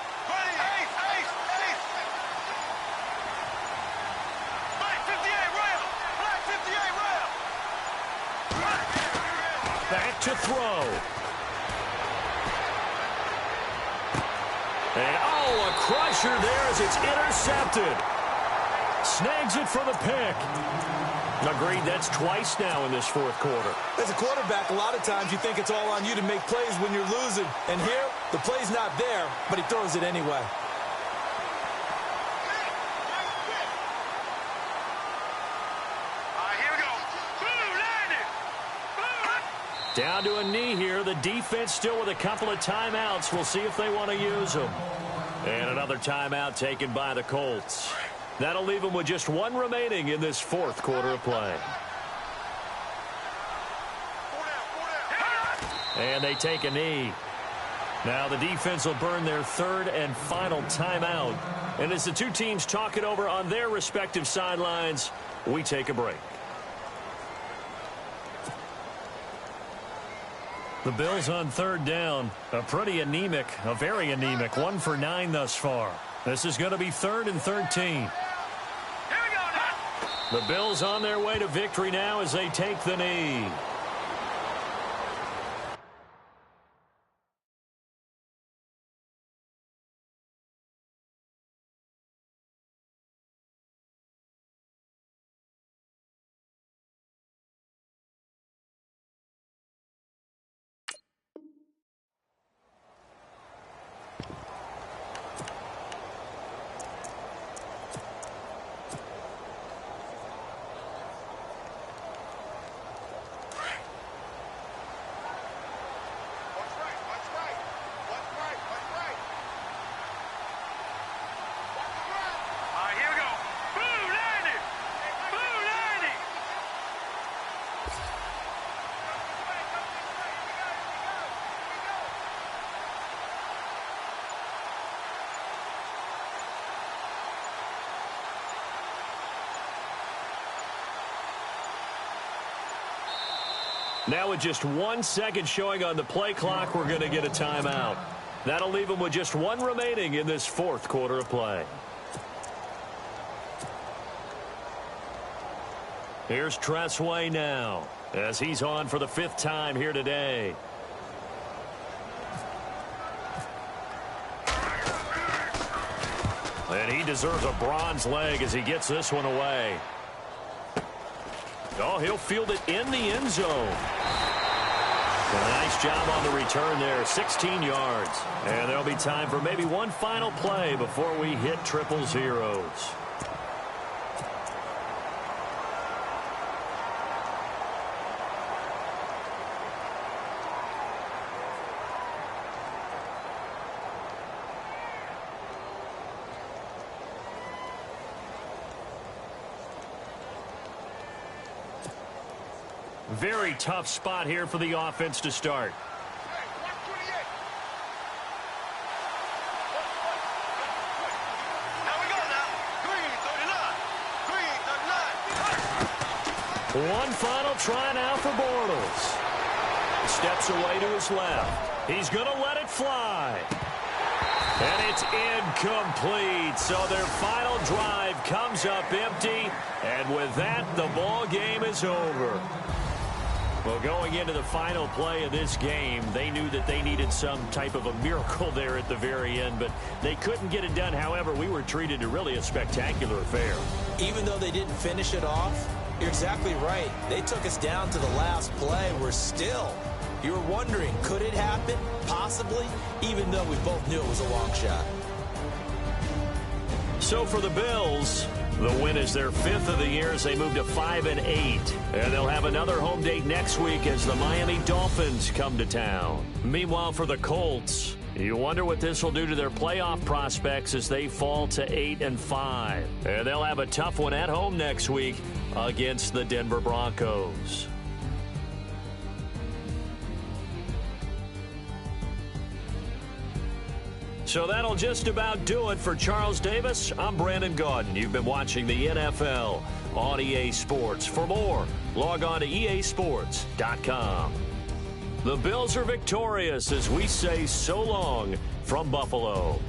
Back to throw. And, oh, a crusher there as it's intercepted. Snags it for the pick. Agreed, that's twice now in this 4th quarter. As a quarterback, a lot of times you think it's all on you to make plays when you're losing. And here, the play's not there, but he throws it anyway. Down to a knee here. The defense still with a couple of timeouts. We'll see if they want to use them. And another timeout taken by the Colts. That'll leave them with just 1 remaining in this 4th quarter of play. And they take a knee. Now the defense will burn their third and final timeout. And as the two teams talk it over on their respective sidelines, we take a break. The Bills on third down. A very anemic, 1 for 9 thus far. This is going to be 3rd and 13. The Bills on their way to victory now as they take the knee. Now with just 1 second showing on the play clock, we're going to get a timeout. That'll leave them with just 1 remaining in this 4th quarter of play. Here's Tressway now as he's on for the 5th time here today. And he deserves a bronze leg as he gets this one away. Oh, he'll field it in the end zone. A nice job on the return there, 16 yards. And there'll be time for maybe one final play before we hit triple zeros. Very tough spot here for the offense to start. One final try now for Bortles. Steps away to his left. He's going to let it fly. And it's incomplete. So their final drive comes up empty. And with that, the ball game is over. Well, going into the final play of this game, they knew that they needed some type of a miracle there at the very end, but they couldn't get it done. However, we were treated to really a spectacular affair. Even though they didn't finish it off, you're exactly right. They took us down to the last play. We're still, you were wondering, could it happen? Possibly, even though we both knew it was a long shot. So for the Bills, the win is their 5th of the year as they move to 5-8. And they'll have another home date next week as the Miami Dolphins come to town. Meanwhile, for the Colts, you wonder what this will do to their playoff prospects as they fall to 8-5. And they'll have a tough one at home next week against the Denver Broncos. So that'll just about do it for Charles Davis. I'm Brandon Gaudin. You've been watching the NFL on EA Sports. For more, log on to easports.com. The Bills are victorious as we say so long from Buffalo.